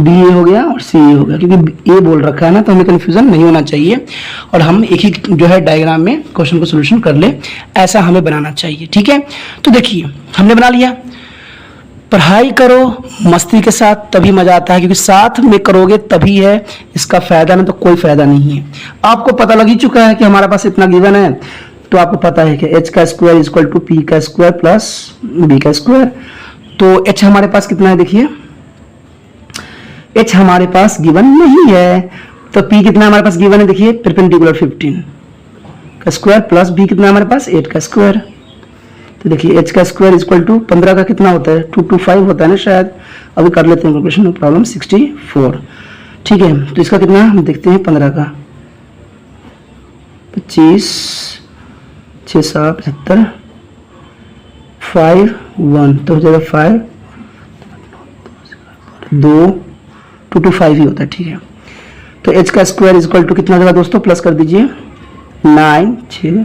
BA हो गया और CA हो गया, क्योंकि A बोल रखा है ना, तो हमें कंफ्यूजन नहीं होना चाहिए और हम एक ही जो है डायग्राम में क्वेश्चन को सोल्यूशन कर ले, ऐसा हमें बनाना चाहिए। ठीक है, तो देखिए हमने बना लिया। पढ़ाई करो मस्ती के साथ, तभी मजा आता है, क्योंकि साथ में करोगे तभी है इसका फायदा, ना तो कोई फायदा नहीं है। आपको पता लग ही चुका है कि हमारे पास इतना गिवन है, तो आपको पता है कि h का square is equal to p का स्क्वायर प्लस b का स्क्वायर। तो h हमारे पास कितना है, देखिए h हमारे पास गिवन नहीं है, तो p कितना हमारे पास गिवन है, देखिए परपेंडिकुलर 15 का स्क्वायर प्लस b कितना हमारे पास 8 का स्क्वायर। तो देखिए h का स्क्वायर इक्वल टू 15 का कितना होता है, 225 होता है ना शायद, अभी कर लेते हैं कैलकुलेशन, नो प्रॉब्लम, 64। ठीक है, तो इसका कितना हम देखते हैं, 15 का 25, 6 7 75, 5 1, तो हो जाएगा 5 2 225 ही होता है। ठीक है, तो h का स्क्वायर इक्वल टू कितना होगा दोस्तों, प्लस कर दीजिए 9 6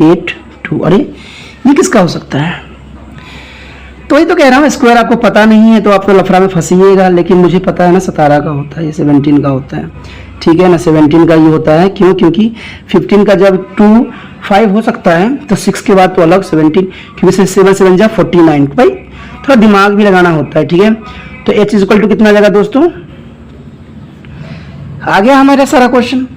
8 2। अरे ये किसका हो सकता है, तो ये तो कह रहा हूँ, स्क्वायर आपको पता नहीं है तो आप तो लफड़ा में फंसीएगा, लेकिन मुझे पता है ना 17 का होता है, ये 17 का होता है। ठीक है ना, 17 का ये होता है, क्यों, क्योंकि 15 का जब 2 5 हो सकता है तो 6 के बाद तो अलग 17, क्योंकि 7 7 जा 49। भाई थोड़ा दिमाग भी लगाना होता है। ठीक है, तो h इक्वल टू कितना आ जाएगा दोस्तों, आ गया हमारा सारा क्वेश्चन।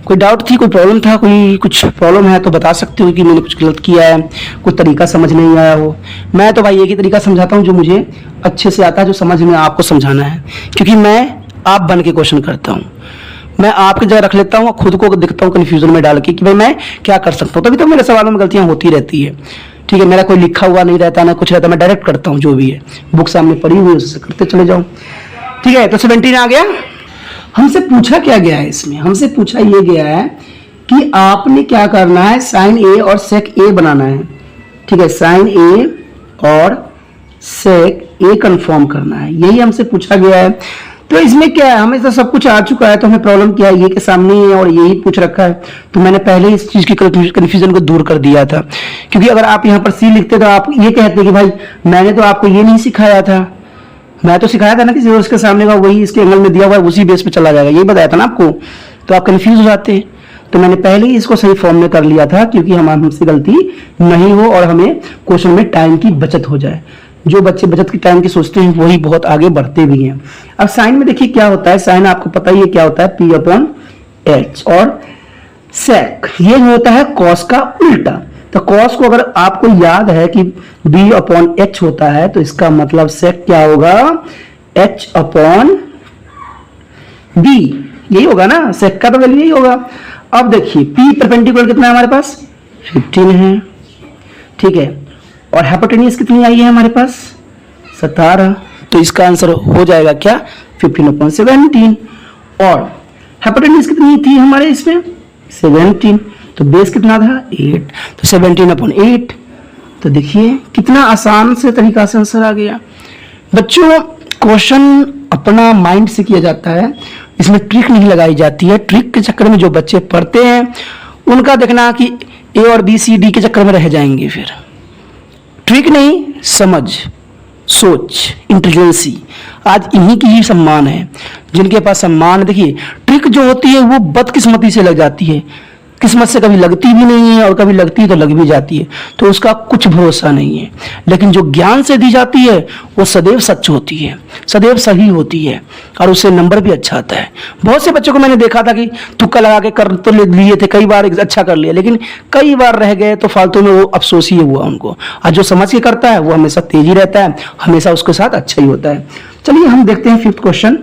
कोई डाउट थी, कोई प्रॉब्लम था, कोई कुछ प्रॉब्लम है तो बता सकते हो कि मैंने कुछ गलत किया है, कोई तरीका समझ नहीं आया हो। मैं तो भाई एक ही तरीका समझाता हूँ जो मुझे अच्छे से आता है, जो समझ में आपको समझाना है, क्योंकि मैं आप बन के क्वेश्चन करता हूँ। मैं आपकी जगह रख लेता हूँ, खुद को देखता हूँ कन्फ्यूजन में डाल के कि भाई मैं क्या कर सकता हूँ, तभी तो मेरे सवालों में गलतियाँ होती रहती है। ठीक है, मेरा कोई लिखा हुआ नहीं रहता ना कुछ रहता, मैं डायरेक्ट करता हूँ, जो भी है बुक सामने पढ़ी हुई उससे करते चले जाऊँ। ठीक है, तो 17 आ गया। हमसे पूछा क्या गया है, इसमें हमसे पूछा ये गया है कि आपने क्या करना है, साइन ए और सेक ए बनाना है। ठीक है, साइन ए और सेक ए कंफर्म करना है, यही हमसे पूछा गया है। तो इसमें क्या है, हमें तो सब कुछ आ चुका है, तो हमें प्रॉब्लम क्या है, ये के सामने ही है और यही पूछ रखा है, तो मैंने पहले इस चीज की कंफ्यूजन को दूर कर दिया था। क्योंकि अगर आप यहाँ पर सी लिखते तो आप ये कहते कि भाई मैंने तो आपको ये नहीं सिखाया था, मैं तो सिखाया था ना कि जो इसके सामने का वही इसके एंगल में दिया हुआ है उसी बेस पे चला जाएगा, यही बताया था ना आपको, तो आप कंफ्यूज हो जाते। तो मैंने पहले ही इसको सही फॉर्म में कर लिया था, क्योंकि हमसे गलती नहीं हो और हमें क्वेश्चन में टाइम की बचत हो जाए। जो बच्चे बचत की टाइम की सोचते हैं वही बहुत आगे बढ़ते भी हैं। अब साइन में देखिए क्या होता है, साइन आपको पता ही है क्या होता है, P/H, और सेक ये होता है कॉस का उल्टा। तो कॉस को अगर आपको याद है कि B/H होता है, तो इसका मतलब सेक क्या होगा, H/B, यही होगा ना, सेक का तो वैल्यू यही होगा। अब देखिए P परपेंडिकुलर कितना है हमारे पास, 15 है। ठीक है, और हाइपोटेन्यूज कितनी आई है हमारे पास, 17। तो इसका आंसर हो जाएगा क्या, 15/17। और हाइपोटेन्यूज कितनी थी हमारे इसमें, 17, तो बेस कितना था, 8, तो 17/8। तो देखिए कितना आसान से तरीका से आंसर आ गया। बच्चों क्वेश्चन अपना माइंड से किया जाता है, इसमें ट्रिक नहीं लगाई जाती है। ट्रिक के चक्कर में जो बच्चे पढ़ते हैं उनका देखना कि A और B C D के चक्कर में रह जाएंगे। फिर ट्रिक नहीं, समझ, सोच, इंटेलिजेंसी, आज इन्हीं की ही सम्मान है। जिनके पास सम्मान है, देखिए ट्रिक जो होती है वो बदकिस्मती से लग जाती है। किस्मत से कभी लगती भी नहीं है और कभी लगती तो लग भी जाती है, तो उसका कुछ भरोसा नहीं है। लेकिन जो ज्ञान से दी जाती है वो सदैव सच होती है, सदैव सही होती है और उससे नंबर भी अच्छा आता है। बहुत से बच्चों को मैंने देखा था कि तुक्का लगा के कर तो लिए थे, कई बार अच्छा कर लिया, लेकिन कई बार रह गए तो फालतू में वो अफसोस ही हुआ उनको। और जो समझ के करता है वो हमेशा तेजी रहता है, हमेशा उसके साथ अच्छा ही होता है। चलिए हम देखते हैं फिफ्थ क्वेश्चन।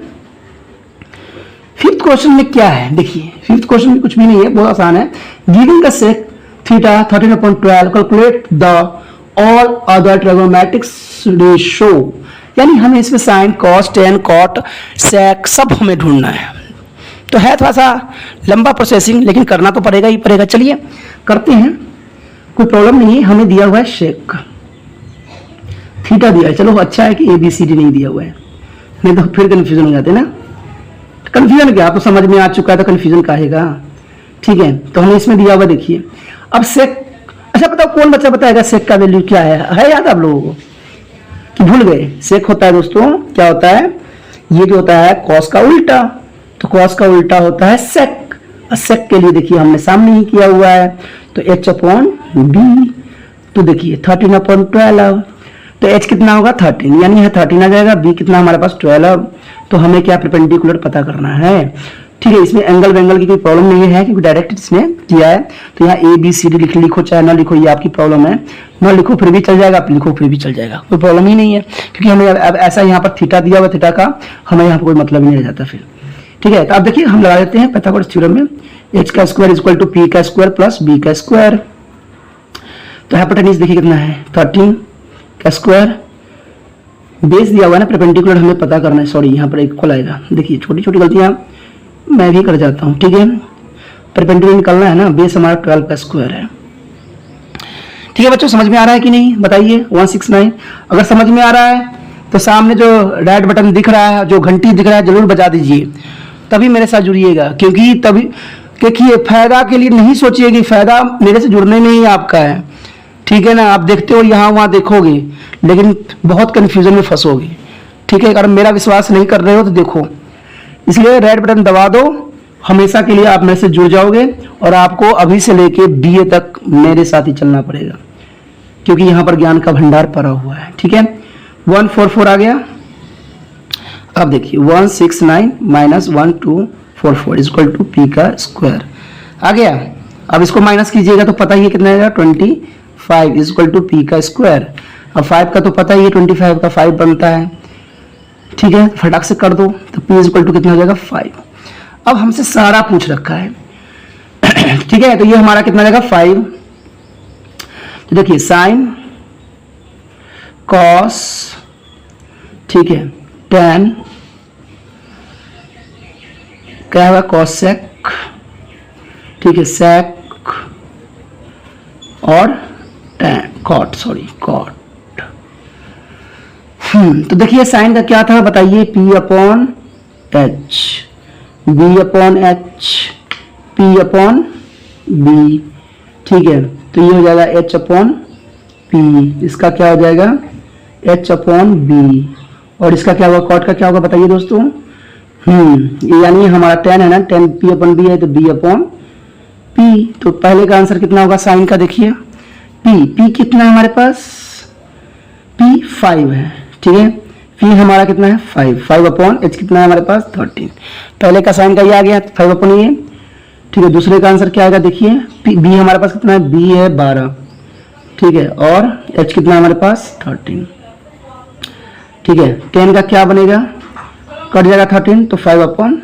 फिफ्थ क्वेश्चन में क्या है, देखिए फिफ्थ क्वेश्चन में कुछ भी नहीं है, बहुत आसान है। Giving the sec theta 13/12 calculate the all other trigonometric ratio, यानी हमें इसमें sine cos tan cot sec सब हमें ढूंढना है। तो है थोड़ा सा लंबा प्रोसेसिंग, लेकिन करना तो पड़ेगा ही पड़ेगा। चलिए करते हैं, कोई प्रॉब्लम नहीं है। हमें दिया हुआ है सेक, थीटा दिया है, चलो अच्छा है कि ABCD नहीं दिया हुआ है, नहीं तो फिर कन्फ्यूजन हो जाते ना। कंफ्यूजन क्या, तो समझ में आ चुका है तो कंफ्यूजन काहेगा। ठीक है, तो हमें इसमें दिया हुआ देखिए। अब सेक, अच्छा बताओ कौन बच्चा बताएगा सेक का वैल्यू क्या है याद आप लोगों को कि भूल गए? सेक होता है दोस्तों, क्या होता है, ये जो होता है कॉस का उल्टा, तो कॉस का उल्टा होता है सेक। और सेक के लिए देखिए हमने सामने ही किया हुआ है, तो h/b, तो देखिए 13/12, तो h कितना होगा 13, यानी है 13 आ जाएगा, b कितना हमारे पास 12। तो हमें क्या परपेंडिकुलर पता करना है। ठीक है, इसमें एंगल वेंगल की कोई प्रॉब्लम नहीं है क्योंकि डायरेक्ट इसने किया है। तो यहाँ ABCD लिखो चाहे ना लिखो, ये आपकी प्रॉब्लम है, ना लिखो फिर भी चल जाएगा, आप लिखो फिर भी चल जाएगा, कोई प्रॉब्लम ही नहीं है। क्योंकि हमें अब ऐसा यहाँ पर थीटा दिया हुआ, थीटा का हमें यहाँ पर कोई मतलब ही नहीं रह जाता फिर। ठीक है, तो अब देखिए हम लगा देते हैं पाइथागोरस थ्योरम में, h² = p² + b²। तो हाइपोटेन्यूज देखिए कितना है 13 बेस दिया हुआ है ना, परपेंडिकुलर हमें पता करना है। सॉरी, यहाँ पर इक्वल आएगा, देखिए छोटी छोटी गलतियाँ मैं भी कर जाता हूँ। ठीक है, परपेंडिकुलर निकालना है ना, बेस हमारा 12² है। ठीक है बच्चों, समझ में आ रहा है कि नहीं बताइए? 169 अगर समझ में आ रहा है तो सामने जो रेड बटन दिख रहा है, जो घंटी दिख रहा है, जरूर बजा दीजिए, तभी मेरे साथ जुड़िएगा। क्योंकि फायदा के लिए नहीं सोचिए कि फायदा मेरे से जुड़ने में ही आपका है। ठीक है ना, आप देखते हो यहाँ वहाँ देखोगे लेकिन बहुत कंफ्यूजन में फंसोगे। ठीक है, अगर मेरा विश्वास नहीं कर रहे हो तो देखो, इसलिए रेड बटन दबा दो, हमेशा के लिए आप मेरे से जुड़ जाओगे और आपको अभी से लेके BA तक मेरे साथ ही चलना पड़ेगा, क्योंकि यहाँ पर ज्ञान का भंडार पड़ा हुआ है। ठीक है, 144 आ गया। अब देखिए 169 - 1244 = p² आ गया। अब इसको माइनस कीजिएगा तो पता ही है कितना आएगा 25 = p²। अब 5 का तो पता ही है, 25 का 5 बनता है। ठीक है, फटाक से कर दो, तो p = कितना हो जाएगा 5। अब हमसे सारा पूछ रखा है। ठीक है, तो ये हमारा कितना जाएगा 5। तो देखिए साइन कॉस, ठीक है, tan, क्या होगा कॉस सेक, ठीक है, सेक और कॉट, सॉरी कॉट। तो देखिए साइन का क्या था बताइए, P/H, B/H, P/B। ठीक है, तो ये हो जाएगा H/P, इसका क्या हो जाएगा H/B, और इसका क्या होगा कॉट का क्या होगा बताइए दोस्तों। यानी हमारा tan है ना, tan P/B है तो B/P। तो पहले का आंसर कितना होगा साइन का, देखिए P कितना है हमारे पास, P 5 है। ठीक है, P हमारा कितना है 5/H कितना है हमारे पास 13। पहले का साइन का ये आ गया 5/A। ठीक है, दूसरे का आंसर क्या आएगा देखिए, B हमारे पास कितना है, B है 12। ठीक है, और H कितना है हमारे पास 13। ठीक है, 10 का क्या बनेगा, कट जाएगा 13, तो 5/12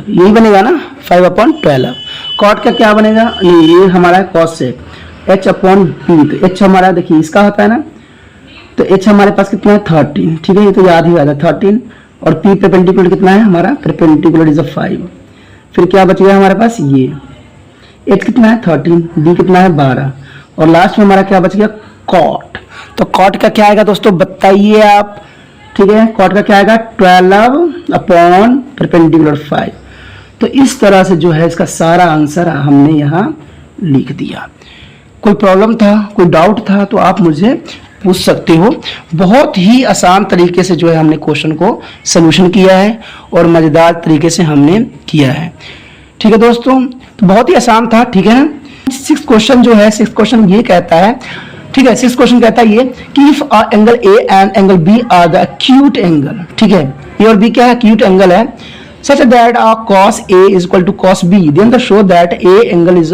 यही बनेगा ना 5/12। कॉट का क्या बनेगा, नहीं ये हमारा है cos से H/P। तो H हमारा देखिए इसका होता है ना, तो H हमारे पास कितना है 13। ठीक है, ये तो याद ही आएगा 13, और P परपेंडिकुलर कितना है हमारा, परपेंडिकुलर इज 5। फिर क्या बच गया हमारे पास, ये H कितना है 13, B कितना है 12, और लास्ट में हमारा क्या बच गया कॉट। तो कॉट का क्या आएगा दोस्तों बताइए आप। ठीक है, कॉट का क्या आएगा 12/5। तो इस तरह से जो है इसका सारा आंसर हमने यहाँ लिख दिया। कोई प्रॉब्लम था, कोई डाउट था तो आप मुझे पूछ सकते हो। बहुत ही आसान तरीके से जो है हमने क्वेश्चन को सलूशन किया है और मज़ेदार तरीके से हमने किया है। ठीक है दोस्तों, तो बहुत ही आसान था, ठीक है ना। सिक्स क्वेश्चन जो है, सिक्स क्वेश्चन ये कहता है, ठीक है, सिक्स क्वेश्चन कहता है ये कि if angle A and angle B are the acute angle, ठीक है, ए और बी क्या है, एक्यूट एंगल है, such that cos A is equal to cos B, then the show that A angle is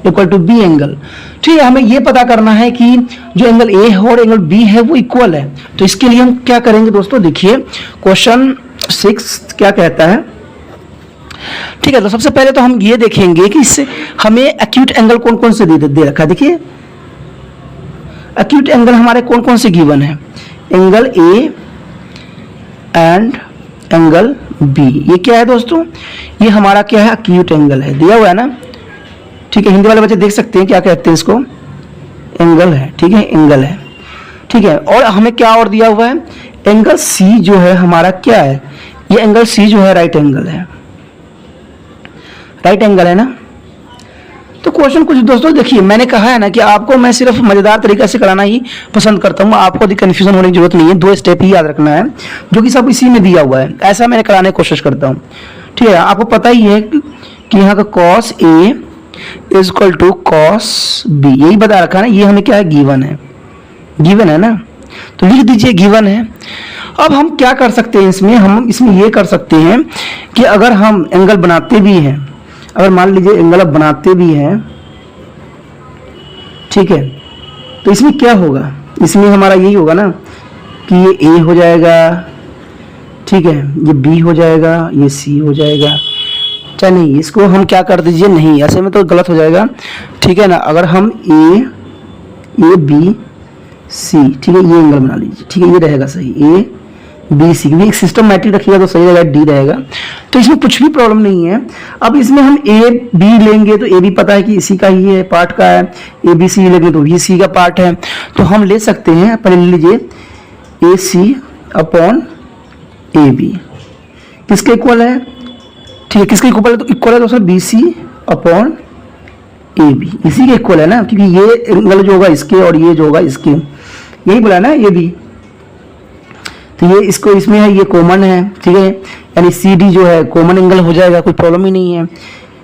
equal to B angle। ठीक है, हमें ये पता करना है कि जो एंगल A है और एंगल B है वो इक्वल है। तो इसके लिए हम क्या करेंगे दोस्तों, देखिए क्वेश्चन 6 क्या कहता है। ठीक है, तो सबसे पहले तो हम ये देखेंगे कि इससे हमें एक्यूट एंगल कौन कौन से दे रखा है। देखिए एक्यूट एंगल हमारे कौन कौन से गिवन है, angle A and angle B, ये क्या है दोस्तों, ये हमारा क्या है, एक्यूट एंगल है, दिया हुआ है ना। ठीक है, हिंदी वाले बच्चे देख सकते हैं क्या कहते हैं इसको, एंगल है, ठीक है, एंगल है, ठीक है। और हमें क्या और दिया हुआ है, एंगल सी जो है हमारा क्या है, ये एंगल सी जो है राइट एंगल है, राइट एंगल है ना। तो क्वेश्चन कुछ दोस्तों देखिए, मैंने कहा है ना कि आपको मैं सिर्फ मजेदार तरीके से कराना ही पसंद करता हूँ, आपको अधिक कंफ्यूजन होने की जरूरत नहीं है, 2 स्टेप ही याद रखना है जो कि सब इसी में दिया हुआ है, ऐसा मैंने कराने की कोशिश करता हूँ। ठीक है, आपको पता ही है कि यहाँ का cos A is equal to cos B, यही बता रखा है ना, ये हमें क्या है, गिवन है, गिवन है ना, तो लिख दीजिए गिवन है। अब हम क्या कर सकते हैं इसमें, हम इसमें ये कर सकते हैं कि अगर हम एंगल बनाते भी हैं, अगर मान लीजिए एंगल अब बनाते भी हैं, ठीक है, तो इसमें क्या होगा, इसमें हमारा यही होगा ना कि ये A हो जाएगा, ठीक है, ये B हो जाएगा, ये C हो जाएगा। अच्छा नहीं, इसको हम क्या कर दीजिए, नहीं ऐसे में तो गलत हो जाएगा, ठीक है ना। अगर हम A B C, ठीक है, ये एंगल बना लीजिए, ठीक है, ये रहेगा सही, A B C, क्योंकि एक सिस्टमैटिक रखिएगा तो सही रहेगा, D रहेगा, तो इसमें कुछ भी प्रॉब्लम नहीं है। अब इसमें हम A B लेंगे तो A B पता है कि इसी का ही है, पार्ट का है, A B C लेंगे तो भी C का पार्ट है, तो हम ले सकते हैं, पहले ले लीजिए AC अपॉन AB, किसके इक्वल है, ठीक है, किसके इक्वल है, तो इक्वल है दोस्तों BC अपॉन AB, इसी के इक्वल है ना, क्योंकि ये एंगल जो होगा इसके और ये जो होगा इसके, यही बोला ना AB, तो ये इसको इसमें है, ये कॉमन है, ठीक है, यानी CD जो है कॉमन एंगल हो जाएगा, कोई प्रॉब्लम ही नहीं है,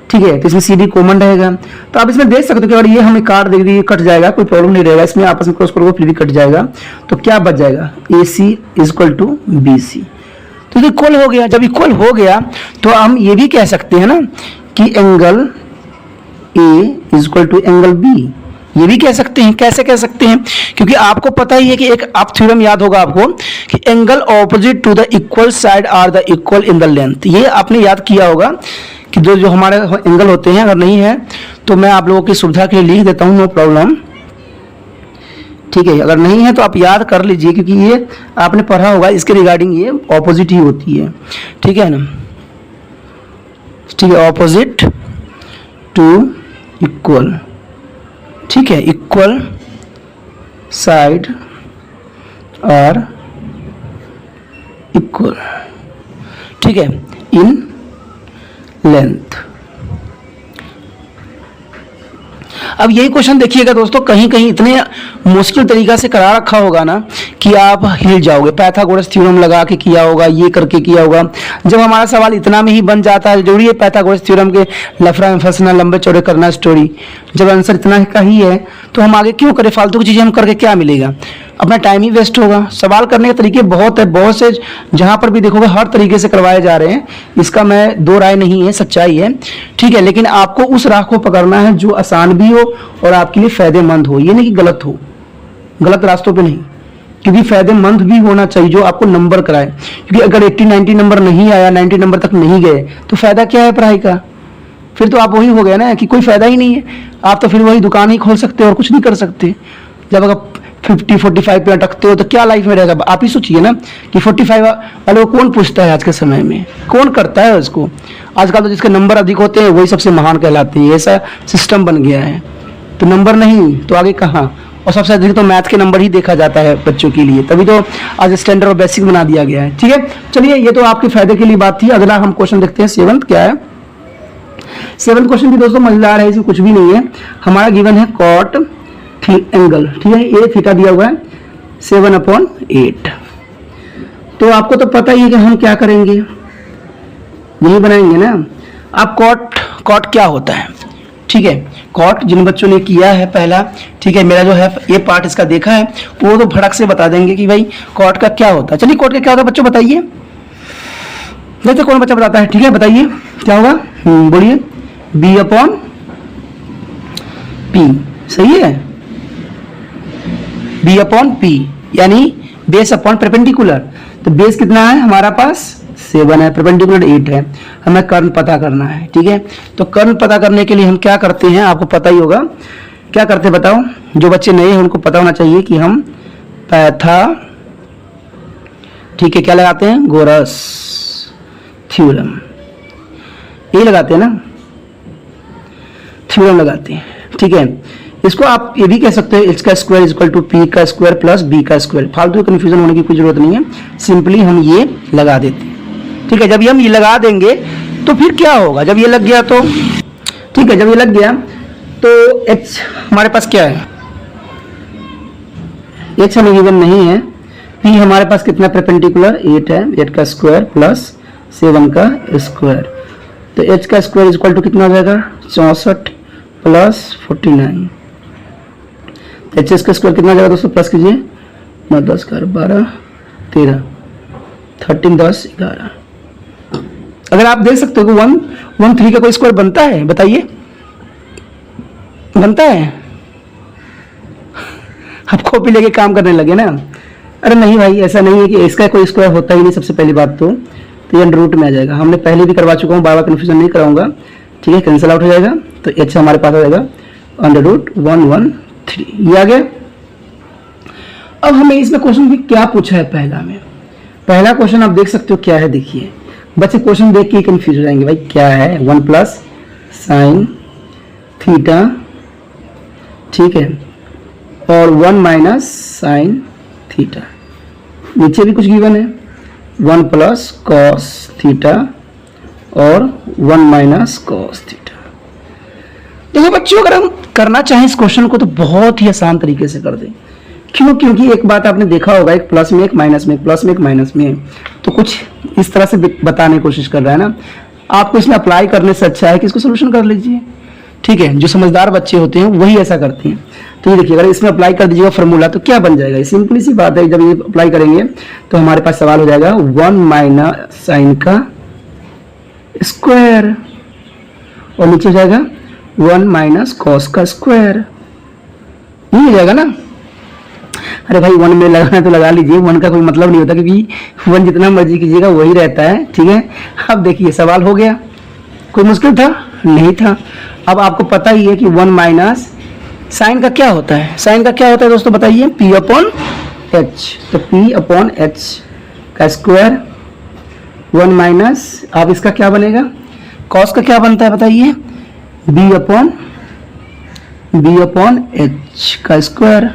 ठीक है, तो इसमें CD कॉमन रहेगा। तो आप इसमें देख सकते हो कि अगर ये हमें काट दे दी कट जाएगा, कोई प्रॉब्लम नहीं रहेगा, इसमें आपस में क्रॉस करोगे फिर भी कट जाएगा, तो क्या बच जाएगा, AC is equal to BC, तो इक्वल हो गया। जब इक्वल हो गया तो हम ये भी कह सकते हैं ना कि angle A is equal to angle B, ये भी कह सकते हैं। कैसे कह सकते हैं, क्योंकि आपको पता ही है कि एक आप थ्योरम याद होगा आपको कि angle opposite to the equal side are the equal in the length, ये आपने याद किया होगा कि जो हमारे एंगल होते हैं, अगर नहीं है तो मैं आप लोगों की सुविधा के लिए लिख देता हूँ, नो प्रॉब्लम, ठीक है। अगर नहीं है तो आप याद कर लीजिए, क्योंकि ये आपने पढ़ा होगा, इसके रिगार्डिंग ये ऑपोजिट ही होती है, ठीक है ना, ठीक है, ऑपोजिट टू इक्वल, ठीक है, इक्वल साइड और इक्वल, ठीक है, इन लेंथ। अब यही क्वेश्चन देखिएगा दोस्तों, कहीं कहीं इतने मुश्किल तरीका से करा रखा होगा ना कि आप हिल जाओगे, पाइथागोरस थ्योरम लगा के किया होगा, ये करके किया होगा। जब हमारा सवाल इतना में ही बन जाता है, जरूरी है पाइथागोरस थ्योरम के लफड़ा में फंसना, लंबे चौड़े करना स्टोरी, जब आंसर इतना का ही है तो हम आगे क्यों करें, फालतू की चीजें हम करके क्या मिलेगा, अपना टाइम ही वेस्ट होगा। सवाल करने के तरीके बहुत है, बहुत से जहां पर भी देखोगे हर तरीके से करवाए जा रहे हैं, इसका मैं दो राय नहीं है, सच्चाई है, ठीक है, लेकिन आपको उस राह को पकड़ना है जो आसान भी हो और आपके लिए फायदेमंद हो, ये नहीं कि गलत हो, गलत रास्तों पे नहीं, क्योंकि फायदेमंद भी होना चाहिए जो आपको नंबर कराए। क्योंकि अगर 80-90 नंबर नहीं आया, 90 नंबर तक नहीं गए तो फायदा क्या है पढ़ाई का, फिर तो आप वही हो गया ना कि कोई फायदा ही नहीं है, आप तो फिर वही दुकान ही खोल सकते हो और कुछ नहीं कर सकते। जब अगर 50-45 पे अटकते हो तो क्या लाइफ में रहेगा, आप ही सोचिए ना कि 45 वाले को कौन पूछता है आज के समय में, कौन करता है उसको। आजकल तो जिसके नंबर अधिक होते हैं वही सबसे महान कहलाते हैं, ऐसा सिस्टम बन गया है। तो नंबर नहीं तो आगे कहाँ, और सबसे अधिक तो मैथ के नंबर ही देखा जाता है बच्चों के लिए, तभी तो आज स्टैंडर्ड और बेसिक बना दिया गया है, ठीक है। चलिए ये तो आपके फायदे के लिए बात थी। अगला हम क्वेश्चन देखते हैं, 7th क्या है। 7th क्वेश्चन भी दोस्तों मजेदार है, इसमें कुछ भी नहीं है। हमारा गिवन है कॉट एंगल, ठीक है, ए थीटा दिया हुआ है 7/8। तो आपको तो पता ही है कि हम क्या करेंगे, यही बनाएंगे ना। आप कॉट क्या होता है, ठीक है। कॉट जिन बच्चों ने किया है पहला, ठीक है, मेरा जो है ये पार्ट इसका देखा है, वो तो भड़क से बता देंगे कि भाई कॉट का क्या होता है। चलिए कॉट का क्या होता है बच्चों बताइए, देखते कौन बच्चा बताता है। ठीक है बताइए क्या होगा, बोलिए। बी अपॉन पी, सही है, बी अपॉन पी यानी बेस अपॉन परपेंडिकुलर। तो बेस कितना है हमारा पास 7 है, परपेंडिकुलर 8 है, हमें कर्ण पता करना है। ठीक है, तो कर्ण पता करने के लिए हम क्या करते हैं, आपको पता ही होगा क्या करते हैं बताओ, जो बच्चे नए हैं उनको पता होना चाहिए कि हम पैथा, ठीक है, क्या लगाते हैं, गोरस थ्योरम, ये लगाते हैं ना, थ्योरम लगाते हैं। ठीक है, इसको आप ये भी कह सकते हैं एच का स्क्वायर इक्वल टू पी का स्क्वायर प्लस बी का स्क्वायर। फालतू कंफ्यूजन होने की कोई जरूरत नहीं है, सिंपली हम ये लगा देते हैं। ठीक है, जब हम ये लगा देंगे तो फिर क्या होगा, जब ये लग गया तो, ठीक है, जब ये लग गया तो एच हमारे पास क्या है, एच हमें गिवन नहीं है, पी हमारे पास कितना परपेंडिकुलर 8 है, 8 का स्क्वायर प्लस 7 का स्क्वायर। तो एच का स्क्वायर इक्वल टू कितना हो जाएगा 64 प्लस 49। एच एस का स्क्वायर कितना हो जाएगा दोस्तों, प्लस कीजिए, 9 10 12 13 13 10 11। अगर आप देख सकते हो कि 113 का कोई स्क्वायर बनता है, बताइए बनता है? आप कॉपी लेके काम करने लगे ना। अरे नहीं भाई, ऐसा नहीं है कि इसका कोई स्क्वायर होता ही नहीं। सबसे पहली बात तो ये अंडर रूट में आ जाएगा, हमने पहले भी करवा चुका हूँ, बार बार कन्फ्यूजन नहीं कराऊंगा। ठीक है, कैंसिल आउट हो जाएगा, तो एच हमारे पास आ जाएगा अंडर रूट 113, ये आ गया। अब हमें इसमें क्वेश्चन भी क्या पूछा है, पहला क्वेश्चन आप देख सकते हो क्या है, देखिए बच्चे क्वेश्चन देख के कंफ्यूज हो जाएंगे, भाई क्या है, 1 प्लस साइन थीटा, ठीक है, और 1 माइनस साइन थीटा, नीचे भी कुछ गिवन है, 1 प्लस कॉस थीटा और 1 माइनस कॉस थीटा। देखो बच्चों, अगर हम करना चाहें इस क्वेश्चन को तो बहुत ही आसान तरीके से कर दें। क्यों? क्योंकि एक बात आपने देखा होगा, एक प्लस में एक माइनस में, प्लस में एक माइनस में, तो कुछ इस तरह से बताने की कोशिश कर रहा है ना। आपको इसमें अप्लाई करने से अच्छा है कि इसको सोल्यूशन कर लीजिए। ठीक है, जो समझदार बच्चे होते हैं वही ऐसा करते हैं। तो ये देखिए, अगर इसमें अप्लाई कर दीजिएगा फॉर्मूला तो क्या बन जाएगा, सिंपली सी बात है। जब ये अप्लाई करेंगे तो हमारे पास सवाल हो जाएगा 1 माइनस साइन का स्क्वायर और नीचे हो जाएगा 1 माइनस कॉस का स्क्वायर, ये हो जाएगा ना। अरे भाई 1 में लगाना तो लगा लीजिए, 1 का कोई मतलब नहीं होता, क्योंकि 1 जितना मर्जी कीजिएगा वही रहता है। ठीक है, अब देखिए सवाल हो गया, कोई मुश्किल था नहीं था। अब आपको पता ही है कि 1 माइनस साइन का क्या होता है, साइन का क्या होता है दोस्तों बताइए, पी अपॉन एच। तो पी अपॉन एच का स्क्वायर 1 माइनस, अब इसका क्या बनेगा, कॉस का क्या बनता है बताइए, बी अपॉन एच का स्क्वायर।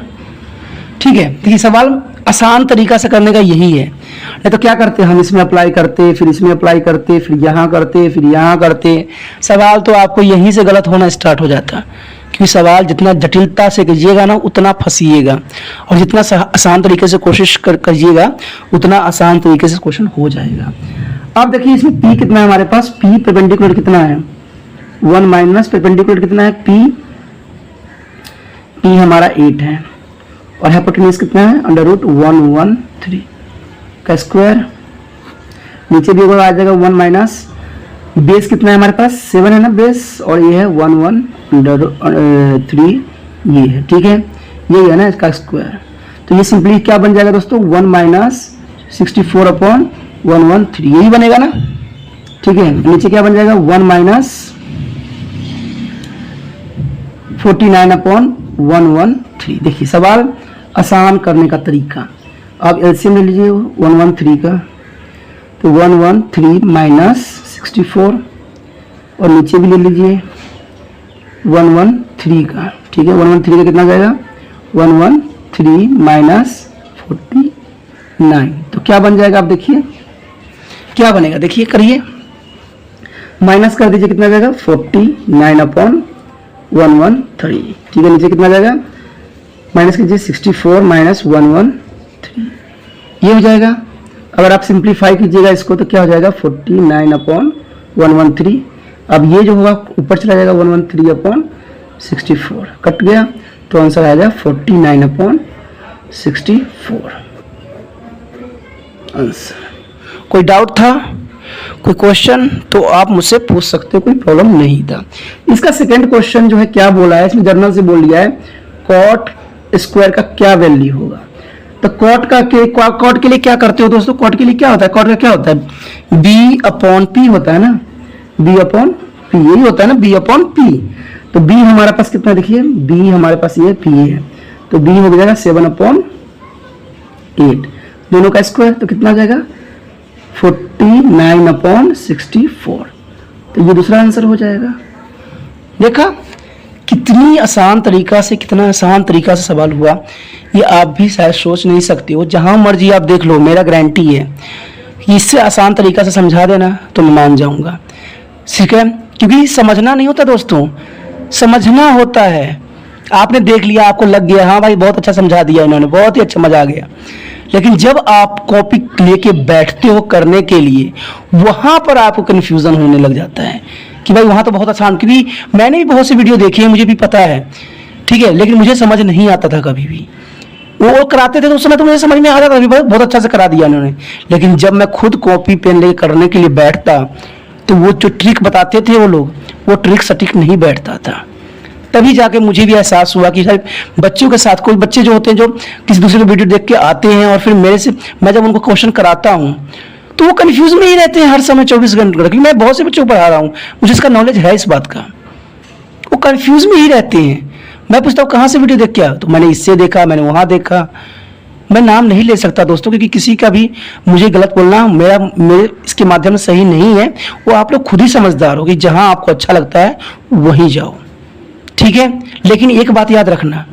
ठीक है, देखिए सवाल आसान तरीका से करने का यही है। नहीं तो क्या करते हम इसमें अप्लाई करते, फिर इसमें अप्लाई करते, फिर यहाँ करते, फिर यहाँ करते, सवाल तो आपको यहीं से गलत होना स्टार्ट हो जाता। क्योंकि सवाल जितना जटिलता से कीजिएगा ना उतना फंसीएगा, और जितना आसान तरीके से कोशिश करिएगा उतना आसान तरीके से क्वेश्चन हो जाएगा। अब देखिए इसमें पी कितना है हमारे पास, पी परपेंडिकुलर कितना है, 1 माइनस परपेंडिकुलर कितना है, पी हमारा 8 है, और हाइपोटेन्यूज कितना है, अंडर रूट 113 का स्क्वायर। नीचे भी आ जाएगा 1 माइनस, बेस कितना है हमारे पास 7 है ना बेस, और ये है 113, ये है। ठीक है, यही है ना इसका स्क्वायर। तो ये सिंपली क्या बन जाएगा दोस्तों, 1 माइनस 64 अपॉन 113, यही बनेगा ना। ठीक है, नीचे क्या बन जाएगा, 1 माइनस 49 अपॉन 113। देखिए सवाल आसान करने का तरीका, आप एलसीएम ले लीजिए 113 का, तो 113 माइनस 64, और नीचे भी ले लीजिए 113 का। ठीक है, 113 का कितना जाएगा, 113 माइनस 49, तो क्या बन जाएगा, आप देखिए क्या बनेगा, देखिए करिए, माइनस कर दीजिए, कितना जाएगा 49 अपॉन 113। ठीक है, नीचे कितना जाएगा, माइनस कीजिए 64 माइनस 113, ये हो जाएगा। अगर आप सिंप्लीफाई कीजिएगा इसको तो क्या हो जाएगा, 49 अपॉन 113। अब ये जो होगा ऊपर चला जाएगा 113/64 कट गया, तो आंसर आएगा 49/64 आंसर। कोई डाउट था, कोई क्वेश्चन तो आप मुझसे पूछ सकते हो, कोई प्रॉब्लम नहीं था। इसका सेकंड क्वेश्चन जो है क्या बोला है, इसमें जर्नल से बोल दिया है कॉट स्क्वायर का क्या वैल्यू होगा। तो कॉट के लिए क्या करते हो दोस्तों, कॉट के लिए क्या होता है, कॉट का क्या होता है, b/p होता है ना, b/p यही होता है ना, b/p। तो b हमारे पास कितना, देखिए b हमारे पास ये p है, तो b हो जाएगा 7/8, दोनों का स्क्वायर तो कितना आ जाएगा 49/64। तो ये दूसरा आंसर हो जाएगा। देखा कितनी आसान तरीका से, कितना आसान तरीका से सवाल हुआ, ये आप भी शायद सोच नहीं सकते हो। जहां मर्जी आप देख लो, मेरा गारंटी है कि इससे आसान तरीका से समझा देना तो मैं मान जाऊंगा, ठीक है। क्योंकि समझना नहीं होता दोस्तों, समझना होता है। आपने देख लिया, आपको लग गया हाँ भाई बहुत अच्छा समझा दिया इन्होंने, बहुत ही अच्छा, मजा आ गया। लेकिन जब आप कॉपी लेके बैठते हो करने के लिए, वहां पर आपको कन्फ्यूजन होने लग जाता है कि भाई वहां तो बहुत आसान, क्योंकि मैंने भी बहुत सी वीडियो देखी है, मुझे भी पता है, ठीक है, लेकिन मुझे समझ नहीं आता था कभी भी। वो कराते थे तो उस समय तो मुझे समझ में आ जाता था, बहुत अच्छा से करा दिया उन्होंने। लेकिन जब मैं खुद कॉपी पेन लेके करने के लिए बैठता तो वो जो ट्रिक बताते थे वो लोग, वो ट्रिक सटीक नहीं बैठता था। तभी जाके मुझे भी एहसास हुआ कि शायद बच्चों के साथ, कोई बच्चे जो होते हैं जो किसी दूसरे को वीडियो देख के आते हैं और फिर मेरे से, मैं जब उनको क्वेश्चन कराता हूँ तो वो कंफ्यूज में ही रहते हैं हर समय 24 घंटे, क्योंकि मैं बहुत से बच्चों को पढ़ा रहा हूँ, मुझे इसका नॉलेज है इस बात का। वो कंफ्यूज में ही रहते हैं। मैं पूछता हूँ कहाँ से वीडियो देख के आया, तो मैंने इससे देखा, मैंने वहाँ देखा। मैं नाम नहीं ले सकता दोस्तों, क्योंकि किसी का भी मुझे गलत बोलना मेरे इसके माध्यम से सही नहीं है। वो आप लोग खुद ही समझदार हो कि जहाँ आपको अच्छा लगता है वहीं जाओ, ठीक है। लेकिन एक बात याद रखना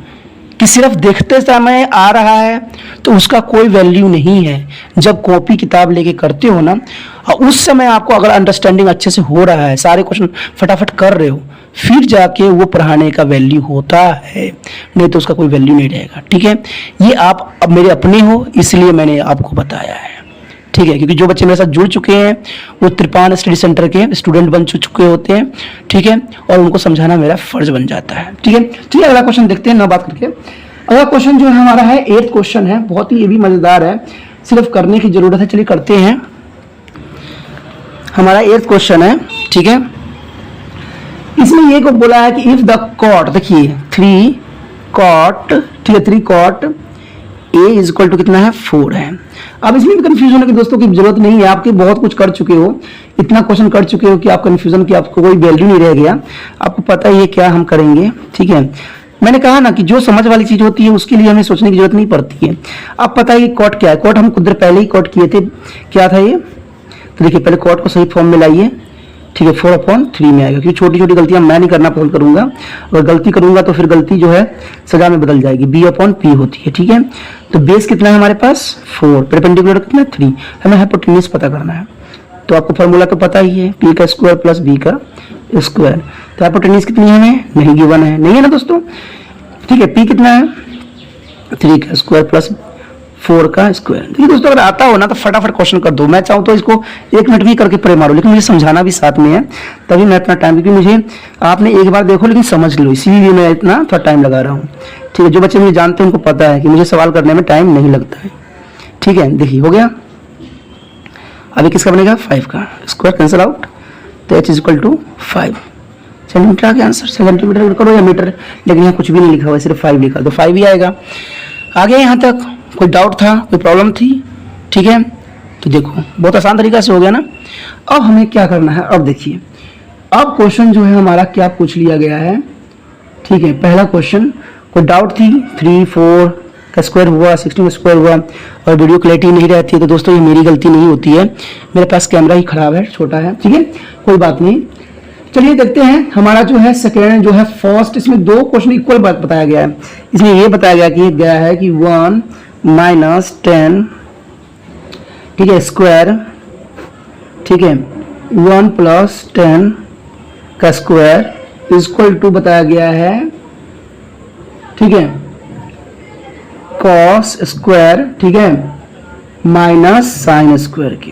कि सिर्फ देखते समय आ रहा है तो उसका कोई वैल्यू नहीं है। जब कॉपी किताब लेके करते हो ना, और उस समय आपको अगर अंडरस्टैंडिंग अच्छे से हो रहा है, सारे क्वेश्चन फटाफट कर रहे हो, फिर जाके वो पढ़ाने का वैल्यू होता है, नहीं तो उसका कोई वैल्यू नहीं रहेगा, ठीक है। ये आप अब मेरे अपने हो इसलिए मैंने आपको बताया है, ठीक है। क्योंकि जो बच्चे मेरे साथ जुड़ चुके हैं वो त्रिपान स्टडी सेंटर के स्टूडेंट बन चुके होते हैं, ठीक है, और उनको समझाना मेरा फर्ज बन जाता है, ठीक है। चलिए अगला क्वेश्चन देखते हैं ना बात करके। अगला क्वेश्चन जो है हमारा है 8th क्वेश्चन है, बहुत ही ये भी मजेदार है, सिर्फ करने की जरूरत है। चलिए करते हैं। हमारा 8th क्वेश्चन है, ठीक है। इसमें ये को बोला है कि इफ द कॉट, देखिए 3 कॉट, ठीक है, 3 cot a is equal to कितना है 4 है। अब इसमें भी कंफ्यूज होने की दोस्तों की जरूरत नहीं है, आपके बहुत कुछ कर चुके हो, इतना क्वेश्चन कर चुके हो कि आप कंफ्यूजन की आपको कोई वैल्यू नहीं रह गया, आपको पता ही है क्या हम करेंगे, ठीक है। मैंने कहा ना कि जो समझ वाली चीज होती है उसके लिए हमें सोचने की जरूरत नहीं पड़ती है। अब पता है कॉट क्या है, कॉट हम खुद पहले ही कॉट किए थे, क्या था ये, तो देखिए पहले कॉट को सही फॉर्म में लाइए, ठीक है, 4/3 में आएगा, क्योंकि छोटी छोटी गलतियां मैं नहीं करना पसंद करूंगा, अगर गलती करूंगा तो फिर गलती जो है सजा में बदल जाएगी, b/p होती है, ठीक है। तो बेस कितना है हमारे पास 4, परपेंडिकुलर कितना 3, हमें हाइपोटेन्यूज पता करना है। तो आपको फॉर्मूला तो पता ही है, p का स्क्वायर प्लस b का स्क्वायर। तो हाइपोटेन्यूज कितनी है हमें नहीं गिवन है, नहीं है ना दोस्तों, ठीक है। p कितना है 3 का स्क्वायर प्लस 4 का स्क्वायर। देखिए दोस्तों अगर आता हो ना तो फटाफट क्वेश्चन कर दो, मैं चाहूँ तो इसको 1 मिनट भी करके पढ़े मारो, लेकिन मुझे समझाना भी साथ में है, तभी मैं इतना टाइम, क्योंकि मुझे आपने एक बार देखो लेकिन समझ लो, इसीलिए मैं इतना थोड़ा टाइम लगा रहा हूँ, ठीक है। जो बच्चे मुझे जानते हैं उनको पता है कि मुझे सवाल करने में टाइम नहीं लगता है, ठीक है। देखिए हो गया, अभी किसका बनेगा 5 का स्क्वायर कैंसिल आउट, तो h is equal to 5 centimetre आ गया आंसर। सेंटीमीटर करो या मीटर, लेकिन यहाँ कुछ भी नहीं लिखा हुआ, सिर्फ 5 लिखा, तो 5 ही आएगा। आगे यहाँ तक कोई डाउट था, कोई प्रॉब्लम थी, ठीक है। तो देखो बहुत आसान तरीका से हो गया ना। अब हमें क्या करना है, अब देखिए, अब क्वेश्चन जो है हमारा क्या पूछ लिया गया है, ठीक है। पहला क्वेश्चन कोई डाउट थी, 3 4 का स्क्वायर हुआ, 16 का स्क्वायर हुआ, और वीडियो क्लैरिटी नहीं रहती है, तो दोस्तों ये मेरी गलती नहीं होती है, मेरे पास कैमरा ही खराब है, छोटा है, ठीक है, कोई बात नहीं। चलिए देखते हैं हमारा जो है सेकेंड जो है फर्स्ट, इसमें 2 क्वेश्चन इक्वल बताया गया है। इसमें ये बताया गया है कि 1 माइनस 10, ठीक है, स्क्वायर, ठीक है, 1 प्लस 10 का स्क्वायर इक्वल टू बताया गया है, ठीक है, कॉस स्क्वायर, ठीक है, माइनस साइन स्क्वायर के।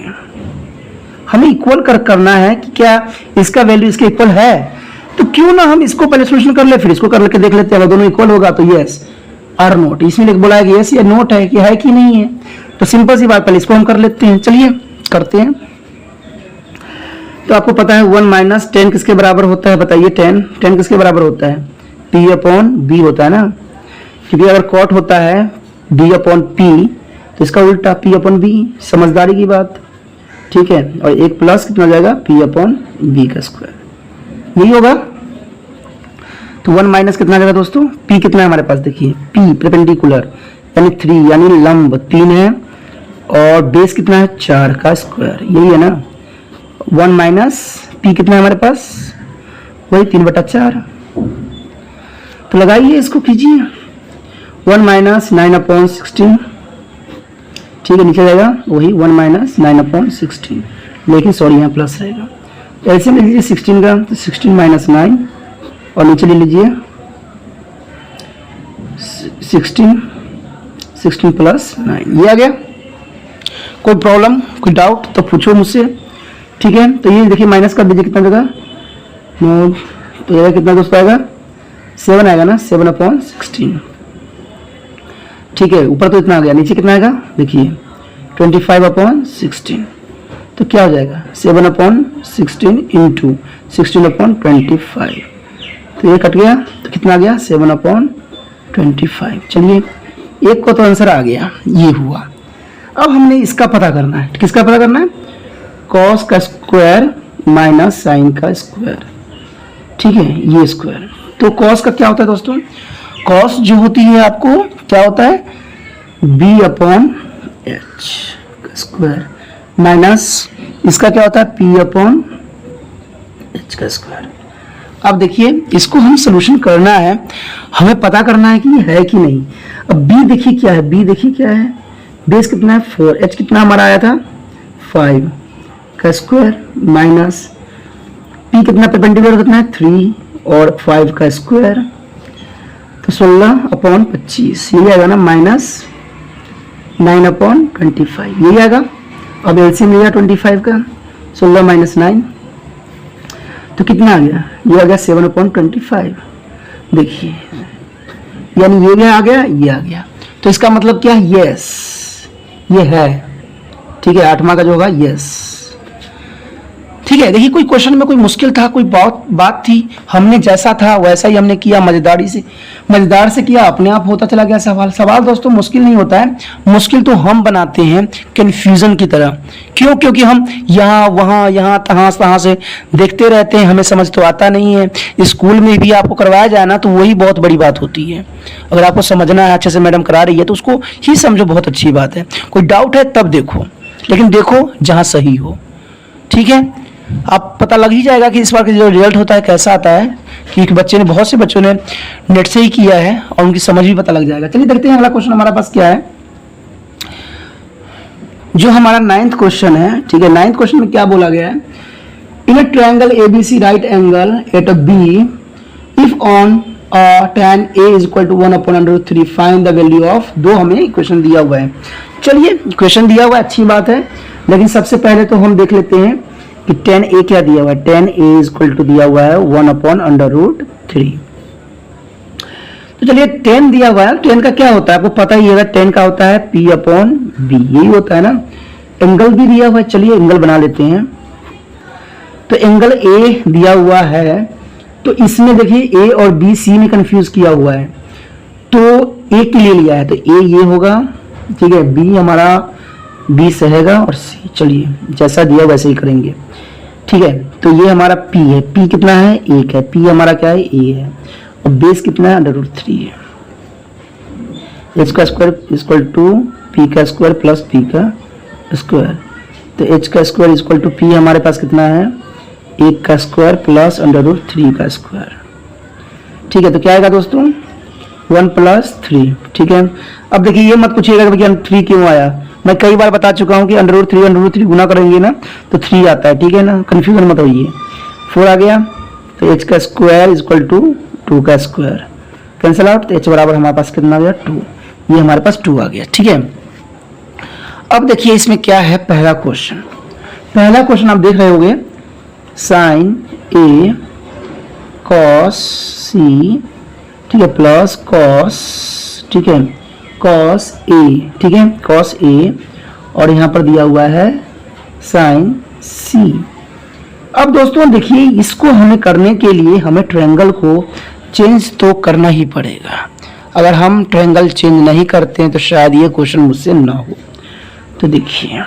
हमें इक्वल करना है कि क्या इसका वैल्यू इसके इक्वल है, तो क्यों ना हम इसको पहले सोल्यूशन कर ले, फिर इसको कर लेके देख लेते हैं। अगर दोनों इक्वल होगा तो यस आर नोट, इसमें बोला है कि यस या नोट है कि है कि नहीं है। तो सिंपल सी बात, पहले इसको हम कर लेते हैं। चलिए करते हैं। तो आपको पता है 1 माइनस 10 किसके बराबर होता है, बताइए। 10 किसके बराबर होता है, P अपॉन B होता है ना, क्योंकि अगर कॉट होता है D अपॉन P तो इसका उल्टा P अपॉन B, समझदारी की बात, ठीक है। और एक प्लस कितना जाएगा, P अपॉन B का स्क्वायर, यही होगा। तो 1 माइनस कितना जाएगा दोस्तों, P कितना है हमारे पास, देखिए P परपेंडिकुलर यानी 3 यानी लंब 3 है, और बेस कितना है 4 का स्क्वायर, यही है ना। 1 माइनस P कितना है हमारे पास, वही 3/4। तो लगाइए, इसको कीजिए। 1 माइनस 9/16, ठीक है, नीचे जाएगा वही 1 माइनस 9/16, लेकिन सॉरी यहाँ प्लस रहेगा। ऐसे में लीजिए 16 का, तो 16 माइनस 9, और नीचे ले लीजिए 16 प्लस 9, ये आ गया। कोई प्रॉब्लम, कोई डाउट तो पूछो मुझसे, ठीक है। तो ये देखिए माइनस का दीजिए कितना देगा, तो ये कितना दोस्तों आएगा, 7 आएगा ना, 7/16, ठीक है। ऊपर तो इतना आ गया, नीचे कितना आएगा देखिए 25/16, तो क्या हो जाएगा 7/16 इंटू 16/25, तो ये कट गया, तो कितना आ गया 7/25। चलिए एक को तो आंसर आ गया, ये हुआ। अब हमने इसका पता करना है, किसका पता करना है, कॉस का स्क्वायर माइनस साइन का स्क्वायर, ठीक है, ये स्क्वायर। तो कॉस का क्या होता है दोस्तों, कॉस जो होती है आपको क्या होता है, b अपॉन एच का स्क्वायर, माइनस इसका क्या होता है, p अपॉन एच का स्क्वायर। अब देखिए इसको हम सोल्यूशन करना है, हमें पता करना है कि ये है कि नहीं। अब b देखिए क्या है, b देखिए क्या है, बेस कितना है 4, h कितना हमारा आया था 5 का स्क्वायर, माइनस p कितना परपेंडिकुलर कितना है 3 और 5 का स्क्वायर, तो 16/25, ये आएगा ना, माइनस 9/25, यही आएगा। अब एलसीएम लिया 25 का, 16 माइनस 9, तो कितना आ गया, ये आ गया 7/25, देखिए, यानी ये आ गया, ये आ गया। तो इसका मतलब क्या है, यस ये है, ठीक है, 8वां का जो होगा यस, ठीक है। देखिए कोई क्वेश्चन में कोई मुश्किल था, कोई बात थी, हमने जैसा था वैसा ही हमने किया, मजेदार से किया, अपने आप होता चला गया सवाल दोस्तों मुश्किल नहीं होता है, मुश्किल तो हम बनाते हैं कंफ्यूजन की तरह। क्यों, क्योंकि हम यहाँ वहाँ यहाँ तहाँ से देखते रहते हैं, हमें समझ तो आता नहीं है। स्कूल में भी आपको करवाया जाए ना तो वही बहुत बड़ी बात होती है। अगर आपको समझना है अच्छे से, मैडम करा रही है तो उसको ही समझो, बहुत अच्छी बात है। कोई डाउट है तब देखो, लेकिन देखो जहाँ सही हो, ठीक है। आप पता लग ही जाएगा कि इस बार का जो रिजल्ट होता है कैसा आता है, कि बच्चे ने, बहुत से बच्चों ने नेट से ही किया है और उनकी समझ भी पता लग जाएगा। चलिए देखते हैं अगला क्वेश्चन हमारे पास क्या है, जो हमारा 9th क्वेश्चन है, ठीक है। 9th क्वेश्चन में क्या बोला गया है, in a triangle ABC right angle at a B if on tan A is equal to 1/√3 find the value of, दो हमें क्वेश्चन दिया हुआ है। चलिए क्वेश्चन दिया हुआ है, अच्छी बात है, लेकिन सबसे पहले तो हम देख लेते हैं कि tan A क्या दिया हुआ है। tan A is equal to दिया हुआ है 1/√3। तो चलिए tan दिया हुआ है, tan का क्या होता है आपको पता ही है, tan का होता है P अपॉन B, यही होता है ना। एंगल भी दिया हुआ है, चलिए एंगल बना लेते हैं। तो एंगल A दिया हुआ है, तो इसमें देखिए A और B C में कंफ्यूज किया हुआ है, तो A के लिए लिया है, तो A ये होगा, ठीक है, B हमारा B रहेगा और C, चलिए जैसा दिया वैसे ही करेंगे, ठीक है। तो ये हमारा P है, P कितना है 1 है, P हमारा क्या है A है, और बेस कितना है √3 है। h का स्क्वायर इक्वल टू P का स्क्वायर प्लस P का स्क्वायर, तो h का स्क्वायर इक्वल टू P हमारे पास कितना है 1 का स्क्वायर प्लस √3 का स्क्वायर, ठीक है। तो क्या आएगा दोस्तों 1 + 3, ठीक है। अब देखिए ये मत पूछिएगा कि 3 क्यों आया, मैं कई बार बता चुका हूँ कि √3 गुना करेंगे ना तो 3 आता है, ठीक है ना, कंफ्यूजन मत होइए। 4 आ गया, तो h का स्क्वायर इक्वल टू 2 का स्क्वायर, कैंसिल आउट, तो h बराबर हमारे पास कितना आ गया 2, ये हमारे पास 2 आ गया, ठीक है। अब देखिए इसमें क्या है, पहला क्वेश्चन पहला क्वेश्चन आप देख रहे होंगे, साइन ए कॉस सी, ठीक है, प्लस कॉस, ठीक है, कॉस ए, ठीक है, कॉस ए, और यहाँ पर दिया हुआ है साइन सी। अब दोस्तों देखिए, इसको हमें करने के लिए हमें ट्रायंगल को चेंज तो करना ही पड़ेगा। अगर हम ट्रायंगल चेंज नहीं करते हैं तो शायद ये क्वेश्चन मुझसे ना हो। तो देखिए,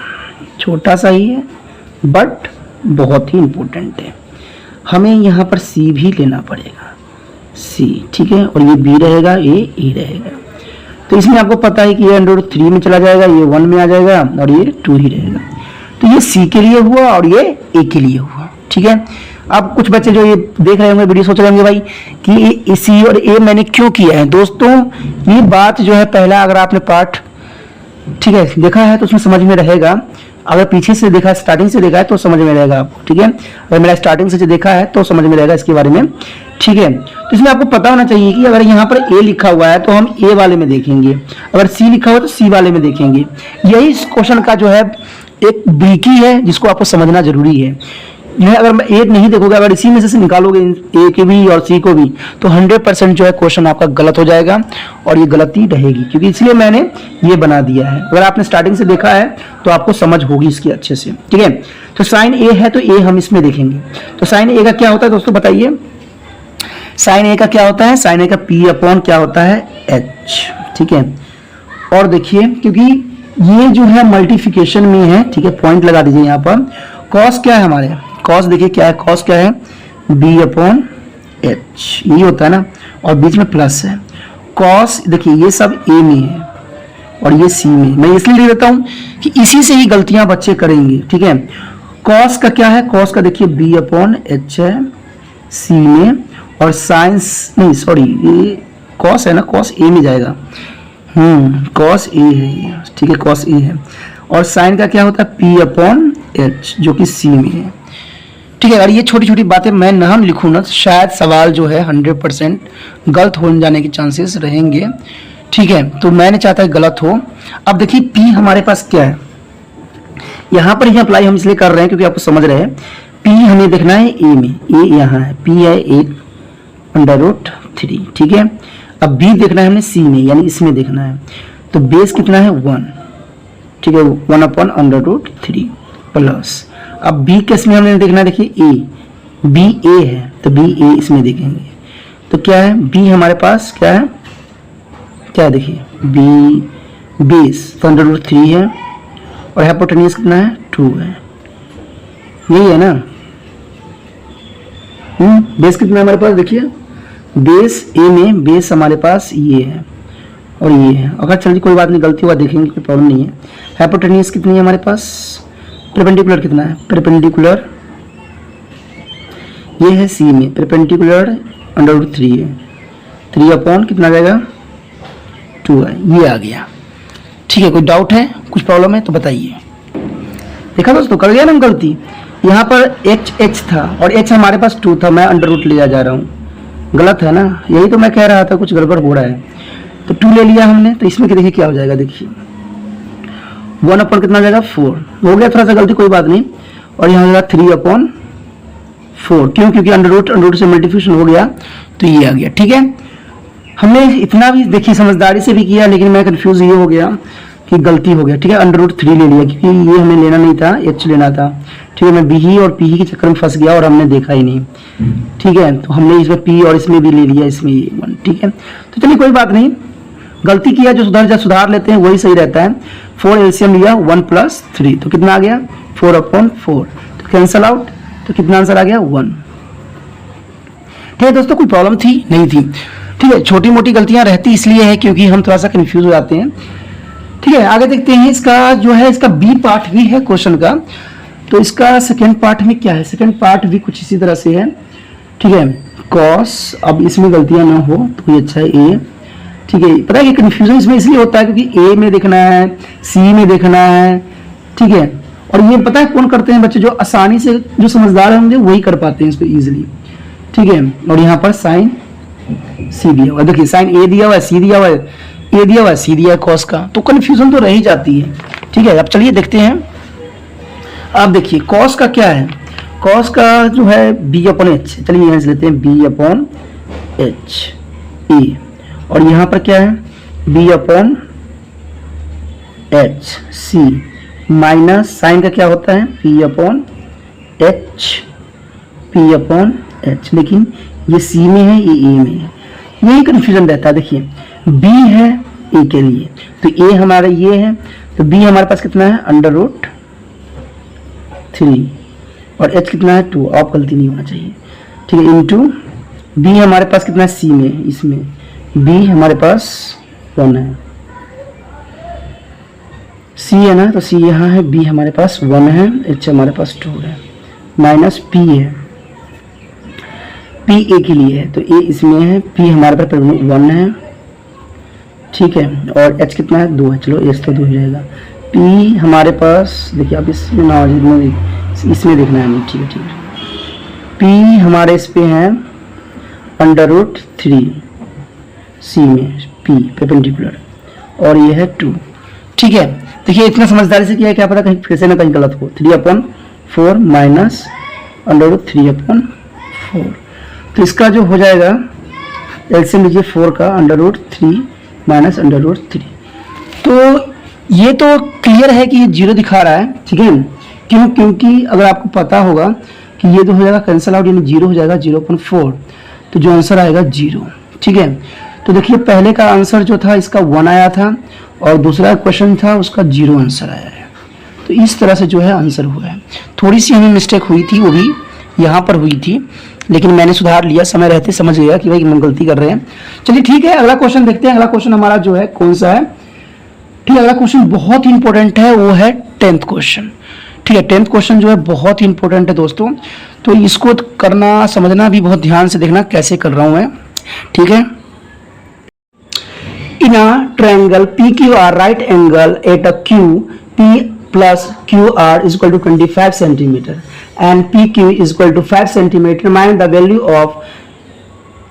छोटा सा ही है बट बहुत ही इंपॉर्टेंट है। हमें यहाँ पर सी भी लेना पड़ेगा, सी, ठीक है, और ये बी रहेगा, ये ए रहेगा। तो इसमें आपको पता है कि ये √3 में चला जाएगा, ये 1 में आ जाएगा और ये 2 ही रहेगा। तो ये सी के लिए हुआ और ये ए के लिए हुआ, ठीक है। अब कुछ बच्चे जो ये देख रहे होंगे वीडियो सोच रहे होंगे भाई कि सी और ए मैंने क्यों किया है। दोस्तों ये बात जो है, पहला अगर आपने पार्ट, ठीक है, देखा है तो उसमें समझ में रहेगा। अगर पीछे से देखा है, स्टार्टिंग से देखा है तो समझ में रहेगा आपको, ठीक है। अगर मेरा स्टार्टिंग से जो देखा है तो समझ में रहेगा इसके बारे में, ठीक है। तो इसमें आपको पता होना चाहिए कि अगर यहाँ पर ए लिखा हुआ है तो हम ए वाले में देखेंगे, अगर सी लिखा हुआ है तो सी वाले में देखेंगे। यही इस क्वेश्चन का जो है एक ब्रीकी है जिसको आपको समझना जरूरी है। यह अगर ए नहीं देखोगे, अगर इसी में से निकालोगे ए के भी और सी को भी, तो 100% जो है क्वेश्चन आपका गलत हो जाएगा और ये गलती रहेगी, क्योंकि इसलिए मैंने ये बना दिया है। अगर आपने स्टार्टिंग से देखा है तो आपको समझ होगी इसकी अच्छे से, ठीक है। तो साइन ए है तो ए हम इसमें देखेंगे। तो साइन ए का क्या होता है दोस्तों बताइए, साइन ए का क्या होता है, साइन ए का पी अपॉन क्या होता है, एच, ठीक है। और देखिए, क्योंकि ये जो है मल्टीप्लिकेशन में है, ठीक है, पॉइंट लगा दीजिए यहाँ पर। कॉस क्या है हमारे, कॉस देखिए क्या है, कॉस क्या है, बी अपॉन एच, यही होता है ना, और बीच में प्लस है। कॉस देखिए ये सब ए में है और ये सी में। मैं इसलिए लिख देता हूँ कि इसी से ही गलतियां बच्चे करेंगे, ठीक है। कॉस का क्या है, कॉस का देखिए बी अपॉन एच है सी में, और साइंस नहीं सॉरी ये कॉस है ना, कॉस ए में जाएगा, कॉस ए है, ठीक है, कॉस ए है। और साइन का क्या होता है, पी अपॉन एच, जो कि सी में है, ठीक है। अगर ये छोटी छोटी बातें मैं ना लिखूँ ना, शायद सवाल जो है 100% गलत हो जाने के चांसेस रहेंगे, ठीक है। तो मैंने चाहता है गलत हो। अब देखिए P हमारे पास क्या है, यहाँ पर ही अप्लाई हम इसलिए कर रहे हैं क्योंकि आपको समझ रहे हैं। P हमें देखना है ए में, ए यहाँ है, P है 8√3, ठीक है। अब B देखना है हमने C में, यानी इसमें देखना है। तो बेस कितना है 1, ठीक है, 1/√3 प्लस। अब B केस में हमने देखना है, देखिए A, B A है तो B A इसमें देखेंगे। तो क्या है, B हमारे पास क्या है, क्या है देखिए, B बेस तो √3 है और हाइपोटेन्यूज कितना है 2 है, यही है ना। बेस कितना है हमारे पास, देखिए बेस A में बेस हमारे पास ये है और ये है। अगर चलिए कोई बात नहीं, गलती हुआ देखेंगे, कोई प्रॉब्लम नहीं है। हाइपोटेन्यूज कितनी है हमारे पास, परपेंडिकुलर कितना है, परपेंडिकुलर ये है सी में, परपेंडिकुलर √3 है, 3 अपॉन कितना आ जाएगा 2 है, ये आ गया, ठीक है। कोई डाउट है, कुछ प्रॉब्लम है तो बताइए। देखा दोस्तों, कर गया ना हम गलती। यहाँ पर h था और h हमारे पास 2 था, मैं √ ले जा रहा हूँ, गलत है ना। यही तो मैं कह रहा था कुछ गड़बड़ हो रहा है। तो 2 ले लिया हमने, तो इसमें देखिए क्या हो जाएगा, देखिए 1 अपॉन कितना हो जाएगा 4, हो गया थोड़ा सा गलती, कोई बात नहीं। और यहाँ हो जाएगा 3/4, क्यों, क्योंकि √ से मल्टीप्लिकेशन हो गया तो ये आ गया, ठीक है। हमने इतना भी देखिए समझदारी से भी किया, लेकिन मैं कंफ्यूज ये हो गया कि गलती हो गया, ठीक है। √3 ले लिया क्योंकि ये हमें लेना नहीं था, h लेना था, ठीक है। मैं b और p के चक्कर में फंस गया और हमने देखा ही नहीं, ठीक है। तो हमने इसमें p और इसमें भी ले लिया, इसमें ये 1, ठीक है। तो चलिए कोई बात नहीं, गलती किया जो सुधार लेते हैं वही सही रहता है। 4 एलसीएम लिया 1 + 3, तो कितना आ गया 4/4, तो कैंसल आउट, तो कितना आंसर आ गया 1, ठीक है। दोस्तों कोई प्रॉब्लम थी नहीं थी, ठीक है। छोटी मोटी गलतियां रहती इसलिए है क्योंकि हम थोड़ा सा कंफ्यूज हो जाते हैं, ठीक है। आगे देखते हैं, इसका जो है इसका बी पार्ट भी है क्वेश्चन का। तो इसका सेकेंड पार्ट में क्या है, सेकेंड पार्ट भी कुछ इसी तरह से है, ठीक है। कॉस, अब इसमें गलतियां ना हो तो ये अच्छा है ए, ठीक है। पता है कि कंफ्यूजन इसमें इसलिए होता है क्योंकि ए में देखना है, सी में देखना है, ठीक है। और ये पता है कौन करते हैं बच्चे, जो आसानी से, जो समझदार होंगे वही कर पाते हैं इसको इजीली, ठीक है। और यहाँ पर साइन सी दिया हुआ है, देखिए साइन ए दिया हुआ है, सी दिया हुआ है, ए दिया हुआ है, सी दिया है कॉस का, तो कंफ्यूजन तो रह ही जाती है, ठीक है। अब चलिए देखते हैं अब देखिए कॉस का क्या है, कॉस का जो है बी अपॉन एच, चलिए यहाँ से लेते हैं बी अपॉन एच ई, और यहाँ पर क्या है B upon H C, minus sine का क्या होता है P upon H, P upon H, लेकिन ये सी में है ये ए में है, यही कन्फ्यूजन रहता है। देखिए बी है ए के लिए, तो ए हमारा ये है, तो बी हमारे पास कितना है अंडर रूट 3 और एच कितना है 2, आप गलती नहीं होना चाहिए, ठीक है, इनटू बी हमारे पास कितना है सी में, इसमें बी हमारे पास 1 है, सी है ना, तो सी यहाँ है, बी हमारे पास 1 है, एच हमारे पास 2 है, माइनस पी है, पी ए के लिए है तो ए इसमें है, पी हमारे पास 1 है, ठीक है, और एच कितना है 2 है, चलो एच तो 2 हो जाएगा, पी हमारे पास देखिए आप इसमें ना इसमें देखना है हमें, ठीक है ठीक है, पी हमारे इस पे है अंडर रूट 3 सी में, पी परपेंडिकुलर, और ये है 2, ठीक है। देखिए इतना समझदारी से किया है, क्या पता कहीं फिर से ना कहीं गलत हो, 3/4 माइनस अंडर रूट 3/4, तो इसका जो हो जाएगा एलसीएम लीजिए 4 का under root 3 minus under root 3, तो ये तो क्लियर है कि ये 0 दिखा रहा है, ठीक है, क्यों, क्योंकि अगर आपको पता होगा कि ये तो हो जाएगा कैंसिल आउट, यानी 0 हो जाएगा 0.4, तो जो आंसर आएगा 0, ठीक है। तो देखिए पहले का आंसर जो था इसका 1 आया था और दूसरा क्वेश्चन था उसका 0 आंसर आया है, तो इस तरह से जो है आंसर हुआ है। थोड़ी सी हमें मिस्टेक हुई थी, वो भी यहाँ पर हुई थी, लेकिन मैंने सुधार लिया, समय रहते समझ गया कि भाई हम गलती कर रहे हैं। चलिए ठीक है, अगला क्वेश्चन देखते हैं। अगला क्वेश्चन हमारा जो है कौन सा है, ठीक है, अगला क्वेश्चन बहुत ही इंपॉर्टेंट है, वो है 10th क्वेश्चन, ठीक है। 10th क्वेश्चन जो है बहुत ही इंपॉर्टेंट है दोस्तों, तो इसको करना समझना भी बहुत ध्यान से देखना कैसे कर रहा हूं मैं, ठीक है। In a triangle PQR right angle at a Q P plus QR is equal to 25 centimeter and PQ is equal to 5 centimeter, find the value of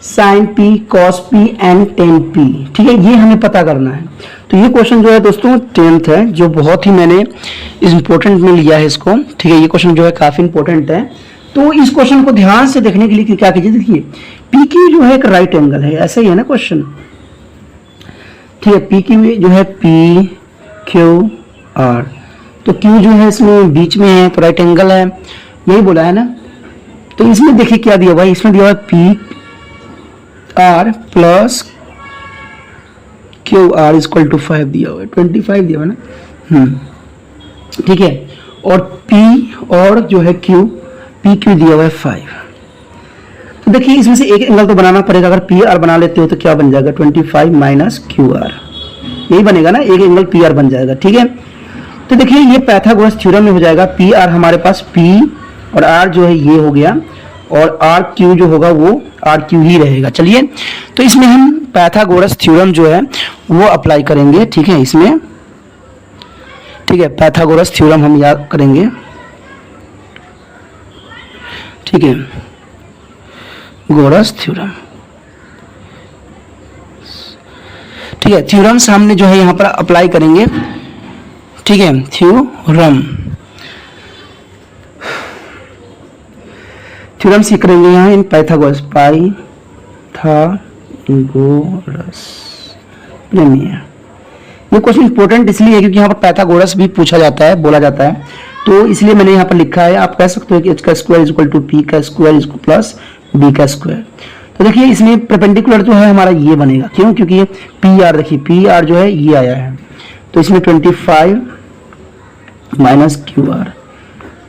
sin P cos P and tan P, ठीक है, ये हमें पता करना है। तो ये question जो है दोस्तों 10th है, जो बहुत ही मैंने इम्पोर्टेंट में लिया है इसको, ठीक है, ये क्वेश्चन जो है काफी इंपॉर्टेंट है। तो इस क्वेश्चन को ध्यान से देखने के लिए क्या कीजिए, देखिए PQ जो है एक राइट एंगल है, ऐसा ही है ना क्वेश्चन, ठीक है, PQ जो है PQR, तो Q जो है इसमें बीच में है तो राइट एंगल है, यही बोला है ना। तो इसमें देखिए क्या दिया हुआ है, इसमें दिया हुआ है PR plus QR is equal to 5 दिया हुआ है, 25 दिया हुआ है ना, ठीक है, और P और जो है PQ दिया हुआ है 5। तो देखिए इसमें से एक एंगल तो बनाना पड़ेगा, अगर PR बना लेते हो तो क्या बन जाएगा 25 माइनस QR, यही बनेगा ना, एक एंगल PR बन जाएगा, ठीक है। तो देखिए ये पाइथागोरस थ्योरम में हो जाएगा, PR हमारे पास P और R जो है ये हो गया, और RQ जो होगा वो RQ ही रहेगा। चलिए तो इसमें हम पाइथागोरस थ्योरम जो है वो अप्लाई करेंगे, ठीक है, इसमें, ठीक है, पाइथागोरस थ्योरम हम याद करेंगे, ठीक है, गोरस थ्योरम, ठीक है, थ्योरम्स हमने जो है यहाँ पर अप्लाई करेंगे, ठीक है, थ्योरम सीख करेंगे यहाँ इन पाइथागोरस, प्रमेय। ये क्वेश्चन इंपॉर्टेंट इसलिए है क्योंकि यहाँ पर पाइथागोरस भी पूछा जाता है, बोला जाता है, तो इसलिए मैंने यहाँ पर लिखा है। आप कह सकते हो कि h का square is equal to p का स्क्वायर प्लस b का स्क्वायर। तो देखिए इसमें परपेंडिकुलर जो है हमारा ये बनेगा, क्यों, क्योंकि ये PR, देखिए PR जो है ये आया है, तो इसमें 25 माइनस QR,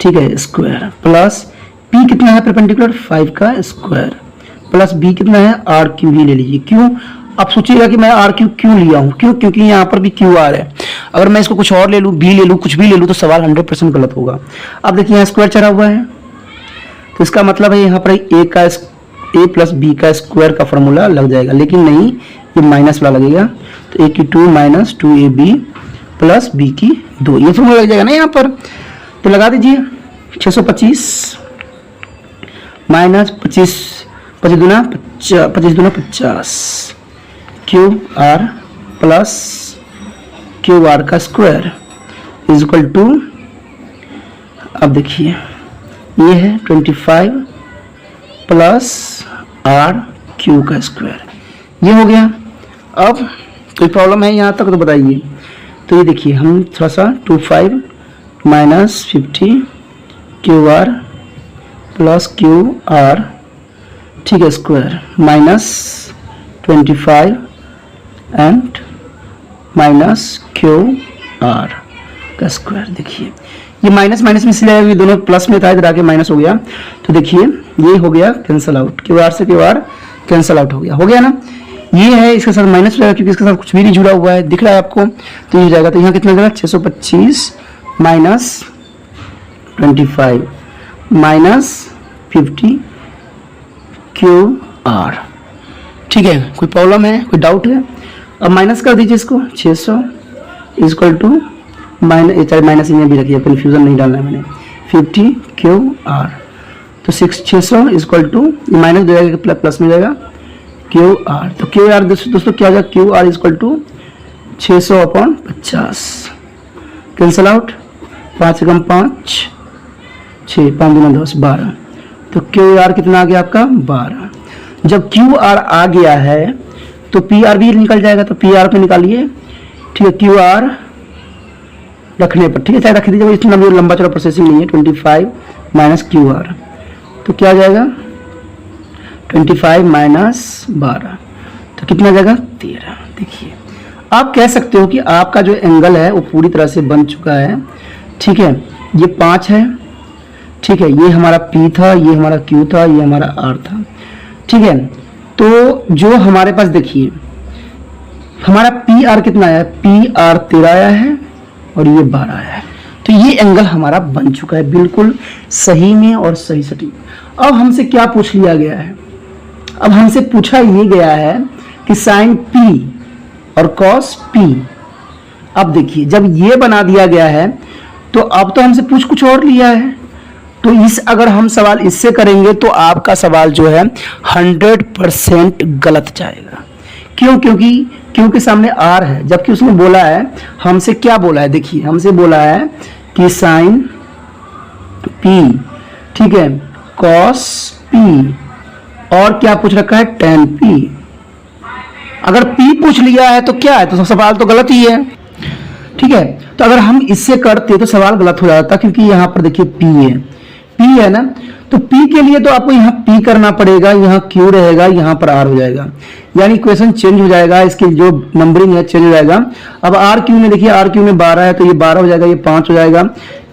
ठीक है, स्क्वायर प्लस P कितना है परपेंडिकुलर 5 का स्क्वायर, प्लस B कितना है RQ ही ले लीजिए। क्यों, आप सोचिएगा कि मैं RQ क्यों लिया हूँ, क्यों, क्योंकि यहाँ पर भी QR है, अगर मैं इसको कुछ और ले लूँ, B ले लूँ, कुछ भी ले लूँ, तो सवाल 100% गलत होगा। अब देखिए यहाँ स्क्वायर चढ़ा हुआ है, तो इसका मतलब है यहाँ पर A प्लस B का स्क्वायर का फॉर्मूला लग जाएगा, लेकिन नहीं, ये माइनस वाला लगेगा, तो A की 2 माइनस 2AB प्लस B की 2, ये फॉर्मूला लग जाएगा ना यहाँ पर। तो लगा दीजिए 625 माइनस 25 दूना 50 QR प्लस QR का स्क्वायर इज इक्वल टू अब देखिए ये है 25 प्लस आर क्यू का स्क्वायर, ये हो गया। अब कोई प्रॉब्लम है यहाँ तक तो बताइए। तो ये देखिए हम थोड़ा सा 25 minus 50 Q R plus Q R, ठीक है, square minus 25 and minus Q R का स्क्वायर। देखिए ये माइनस माइनस में इसलिए ये दोनों प्लस में था, इधर आके माइनस हो गया। तो देखिए ये हो गया कैंसल आउट, क्यू आर से क्यू आर कैंसल आउट हो गया ना। ये है इसके साथ माइनस हो जाएगा क्योंकि इसके साथ कुछ भी नहीं जुड़ा हुआ है, दिख रहा है आपको। तो ये हो जाएगा, तो यहाँ कितना जाएगा 625 माइनस 25 माइनस 50 क्यू आर, ठीक है। कोई प्रॉब्लम है, कोई डाउट है? अब माइनस कर दीजिए इसको, 600 इक्वल टू माइनस इन्हें भी रखिए, कन्फ्यूजन नहीं डालना है मैंने, 50 क्यू आर। तो 600 इक्वल टू माइनस दे जाएगा प्लस में जाएगा क्यू आर। तो क्यू आर दोस्तों क्या हो जाएगा, Q R equal to 600 upon 50, cancel out, 5 कम 5 6, 5 दूना 10 12। तो क्यू आर कितना आ गया आपका 12। जब क्यू आर आ गया है तो पी आर भी निकल जाएगा, तो पी आर पे निकालिए, ठीक है। क्यू आर रखने पर, ठीक है, चाहे रख दीजिए, इतना भी लंबा चौड़ा प्रोसेसिंग नहीं है। 25 माइनस क्यू आर, तो क्या आ जाएगा 25 माइनस 12, तो कितना जाएगा 13। देखिए आप कह सकते हो कि आपका जो एंगल है वो पूरी तरह से बन चुका है, ठीक है। ये 5 है, ठीक है, ये हमारा P था, ये हमारा Q था, ये हमारा R था, ठीक है। तो जो हमारे पास देखिए हमारा PR कितना आया, PR 13 आया है और ये 12 आया है। तो ये एंगल हमारा बन चुका है बिल्कुल सही में और सही सटीक। अब हमसे क्या पूछ लिया गया है, अब हमसे पूछा ये गया है कि साइन P और कॉस P। अब देखिए जब ये बना दिया गया है तो अब तो हमसे पूछ कुछ और लिया है, तो अगर हम सवाल इससे करेंगे तो आपका सवाल जो है 100% गलत जाएगा। क्यों? क्योंकि सामने R है, जबकि उसने बोला है, हमसे क्या बोला है, देखिए हमसे बोला है कि साइन P, ठीक है, कॉस P और क्या पूछ रखा है tan P। अगर P पूछ लिया है तो क्या है, तो सवाल तो गलत ही है, ठीक है। तो अगर हम इससे करते तो सवाल गलत हो जाता, क्योंकि यहाँ पर देखिए P है ना, तो P के लिए तो आपको यहाँ P करना पड़ेगा, यहाँ Q रहेगा, यहाँ पर R हो जाएगा, यानी इक्वेशन चेंज हो जाएगा, इसकी जो नंबरिंग है चेंज हो जाएगा। अब RQ में देखिए, RQ में 12 है तो ये 12 हो जाएगा, ये 5 हो जाएगा,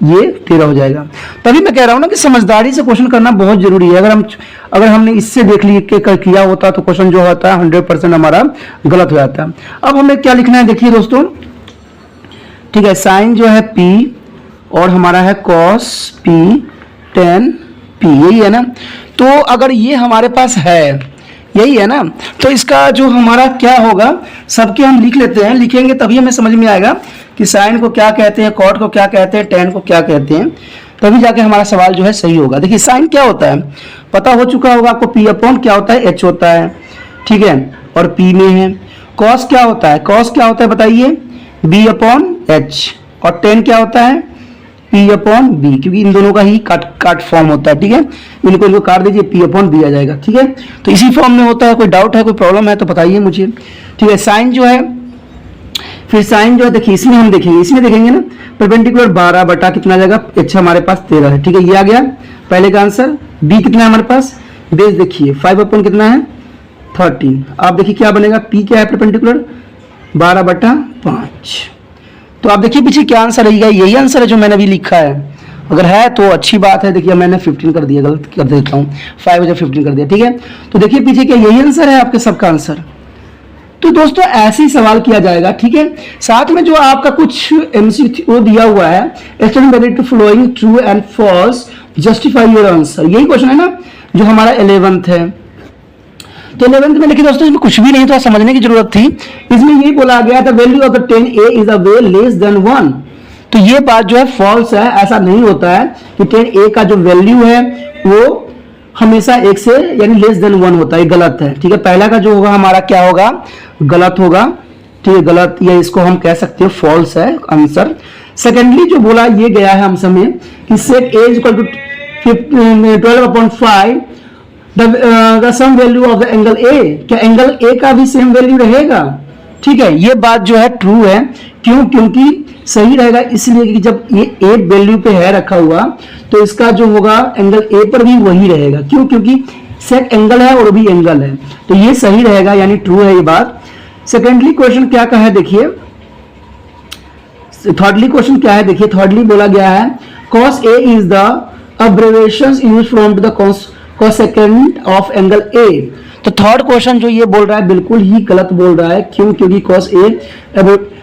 ये 13 हो जाएगा। तभी मैं कह रहा हूँ ना कि समझदारी से क्वेश्चन करना बहुत जरूरी है। अगर हमने इससे देख लिया किया होता तो क्वेश्चन जो होता है 100% हमारा गलत हो जाता है। अब हमें क्या लिखना है, देखिए दोस्तों, ठीक है, साइन जो है P और हमारा है कॉस P tan P, यही है ना। तो अगर ये हमारे पास है, यही है ना, तो इसका जो हमारा क्या होगा, सबके हम लिख लेते हैं, लिखेंगे तभी हमें समझ में आएगा कि साइन को क्या कहते हैं, कॉट को क्या कहते हैं, tan को क्या कहते हैं, तभी जाके हमारा सवाल जो है सही होगा। देखिए साइन क्या होता है पता हो चुका होगा आपको, P अपॉन क्या होता है, H होता है, ठीक है, और P में है। कॉस क्या होता है, कॉस क्या होता है बताइए, B अपॉन H, और tan क्या होता है, P अपॉन B, क्योंकि इन दोनों का ही काट फॉर्म होता है, ठीक है। इनको काट दीजिए, P अपॉन B आ जाएगा, ठीक है। तो इसी फॉर्म में होता है। कोई डाउट है, कोई प्रॉब्लम है तो बताइए मुझे, ठीक है। साइन जो है, फिर साइन जो है देखिए इसमें हम देखेंगे, इसमें देखेंगे ना, परपेंडिकुलर 12 बटा कितना जाएगा, H हमारे पास 13 है, ठीक है, ये आ गया पहले का आंसर। B कितना है हमारे पास, बेस देखिए 5 अपॉन कितना है 13। आप देखिए क्या बनेगा, P क्या है परपेंडिकुलर 12 बटा 5। तो आप देखिए पीछे क्या आंसर रहेगा, यही आंसर है जो मैंने अभी लिखा है। अगर है तो अच्छी बात है। देखिए मैंने 15 कर दिया, गलत कर देता हूँ, 5 वजह 15 कर दिया, ठीक है। तो देखिए पीछे क्या यही आंसर है आपके सबका आंसर। तो दोस्तों ऐसे ही सवाल किया जाएगा, ठीक है। साथ में जो आपका कुछ MCQ दिया हुआ है, extend valid to flowing true and false, justify your answer, यही क्वेश्चन है ना जो हमारा 11th है। तो 11th में देखिए दोस्तों इसमें कुछ भी नहीं था, समझने की जरूरत थी। इसमें यही बोला गया था value of the 10a is a way less than 1। तो ये बात जो है फॉल्स है, ऐसा नहीं होता है कि 10a का जो वैल्यू है वो हमेशा 1 से यानी लेस देन 1 होता है, गलत है, ठीक है। पहला का जो होगा हमारा क्या होगा, गलत होगा, ठीक है, गलत, या इसको हम कह सकते हैं फॉल्स है आंसर। सेकेंडली जो बोला ये गया है हम समय कि set A equal to 12/5 the sum value of the angle A, क्या एंगल ए का भी सेम वैल्यू रहेगा? ठीक है, ये बात जो है ट्रू है। क्यों? क्योंकि सही रहेगा इसलिए कि जब ये ए वैल्यू पे है रखा हुआ तो इसका जो होगा एंगल ए पर भी वही रहेगा। क्यों? क्योंकि सेट एंगल है और भी एंगल है, तो ये सही रहेगा, यानी ट्रू है ये बात। सेकेंडली क्वेश्चन क्या कहा है देखिए, थर्डली क्वेश्चन क्या है देखिए, थर्डली बोला गया है cos A is the abbreviations used from the cosecant of angle A। तो थर्ड क्वेश्चन जो ये बोल रहा है बिल्कुल ही गलत बोल रहा है। क्यों? क्योंकि cos A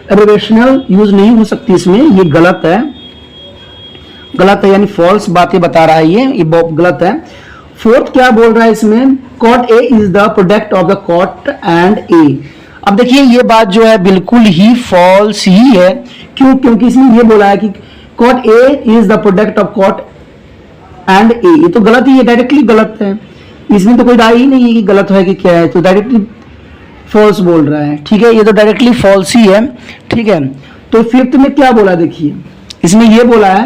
एब्रिविएशनल यूज नहीं हो सकती इसमें, ये गलत है, गलत है, यानी फॉल्स बातें बता रहा है ये बहुत गलत है। फोर्थ क्या बोल रहा है इसमें, cot A is the product of the cot and A। अब देखिए ये बात जो है बिल्कुल ही फॉल्स ही है। क्यों? क्योंकि इसमें ये बोला है कि cot A is the product of cot and A, ये तो गलत ही है, डायरेक्टली गलत है, इसमें तो कोई राय ही नहीं है कि गलत है कि क्या है, तो डायरेक्टली फॉल्स बोल रहा है। ठीक है, ये तो डायरेक्टली फॉल्स ही है। ठीक है, तो फिफ्थ में क्या बोला देखिए, इसमें ये बोला है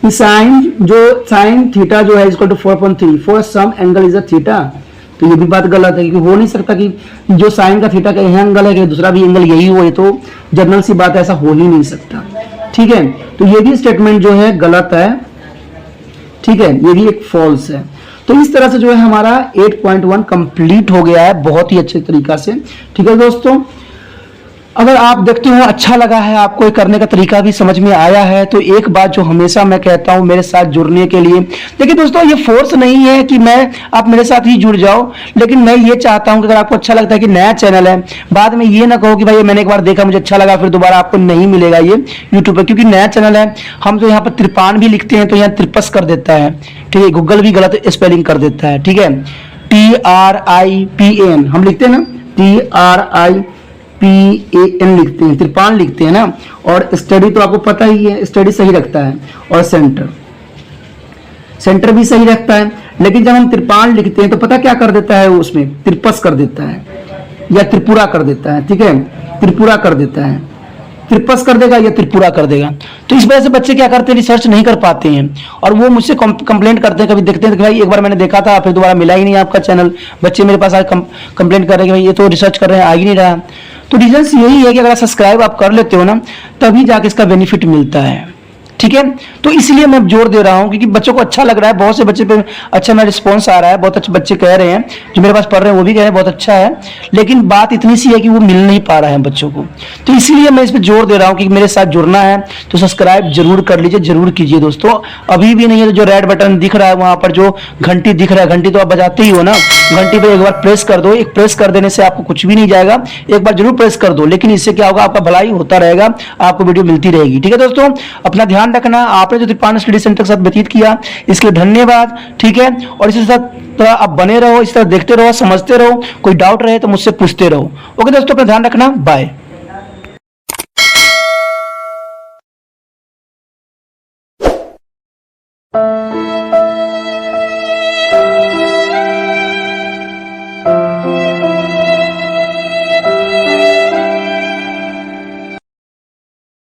कि साइन थीटा जो है equal to 4.3 for some angle is a theta. तो ये भी बात गलत है, क्योंकि हो नहीं सकता कि जो साइन का थीटा का यह एंगल है कि दूसरा भी एंगल यही हो, ये तो जनरल सी बात है, ऐसा हो ही नहीं सकता। ठीक है, तो ये भी स्टेटमेंट जो है गलत है। ठीक है, ये भी एक फॉल्स है। तो इस तरह से जो है हमारा 8.1 कंप्लीट हो गया है बहुत ही अच्छे तरीका से। ठीक है दोस्तों, अगर आप देखते हो अच्छा लगा है, आपको ये करने का तरीका भी समझ में आया है, तो एक बात जो हमेशा मैं कहता हूं मेरे साथ जुड़ने के लिए, देखिए दोस्तों ये फोर्स नहीं है कि आप मेरे साथ ही जुड़ जाओ, लेकिन मैं ये चाहता हूं कि अगर आपको अच्छा लगता है कि नया चैनल है, बाद में ये ना कहो कि भाई मैंने एक बार देखा मुझे अच्छा लगा फिर दोबारा आपको नहीं मिलेगा ये यूट्यूब पर, क्योंकि नया चैनल है। हम तो यहाँ पर त्रिपान भी लिखते हैं तो यहाँ त्रिपस कर देता है। ठीक है, गूगल भी गलत स्पेलिंग कर देता है। ठीक है, TRIPAN हम लिखते हैं ना, TRIPAN लिखते हैं, त्रिपान लिखते हैं ना। और स्टडी तो आपको पता ही है, स्टडी सही रखता है, और सेंटर भी सही रखता है। लेकिन जब हम त्रिपान लिखते हैं तो पता क्या कर देता है, उसमें त्रिपस कर देता है या त्रिपुरा कर देता है। ठीक है, त्रिपुरा कर देता है, त्रिपस कर देगा या त्रिपुरा कर देगा। तो इस वजह से बच्चे क्या करते हैं, रिसर्च नहीं कर पाते हैं, और वो मुझसे कंप्लेंट करते हैं। कभी देखते हैं कि भाई एक बार मैंने देखा था फिर दोबारा मिला ही नहीं आपका चैनल। बच्चे मेरे पास आए कंप्लेंट कर रहे हैं कि भाई ये तो रिसर्च कर रहे हैं, आ ही नहीं रहा। तो रीजन यही है कि अगर सब्सक्राइब आप कर लेते हो ना, तभी जाके इसका बेनिफिट मिलता है। ठीक है, तो इसलिए मैं जोर दे रहा हूं, क्योंकि बच्चों को अच्छा लग रहा है, बहुत से बच्चे पे अच्छा ना रिस्पॉन्स आ रहा है, बहुत अच्छे बच्चे कह रहे हैं, जो मेरे पास पढ़ रहे हैं वो भी कह रहे हैं बहुत अच्छा है, लेकिन बात इतनी सी है कि वो मिल नहीं पा रहा है बच्चों को। तो इसलिए मैं इस पर जोर दे रहा हूं कि मेरे साथ जुड़ना है तो सब्सक्राइब जरूर कर लीजिए, जरूर कीजिए दोस्तों। अभी भी नहीं है तो जो रेड बटन दिख रहा है वहां पर जो घंटी दिख रहा है, घंटी तो आप बजाते ही हो ना, घंटी पर एक बार प्रेस कर दो। एक प्रेस कर देने से आपको कुछ भी नहीं जाएगा, एक बार जरूर प्रेस कर दो, लेकिन इससे क्या होगा, आपका भलाई होता रहेगा, आपको वीडियो मिलती रहेगी। ठीक है दोस्तों, अपना ध्यान रखना। आपने जो त्रिपान स्टडी सेंटर के साथ व्यतीत किया इसके लिए धन्यवाद। ठीक है, और इसी साथ आप बने रहो, इस तरह देखते रहो, समझते रहो, कोई डाउट रहे तो मुझसे पूछते रहो। ओके दोस्तों, अपना ध्यान रखना, बाय।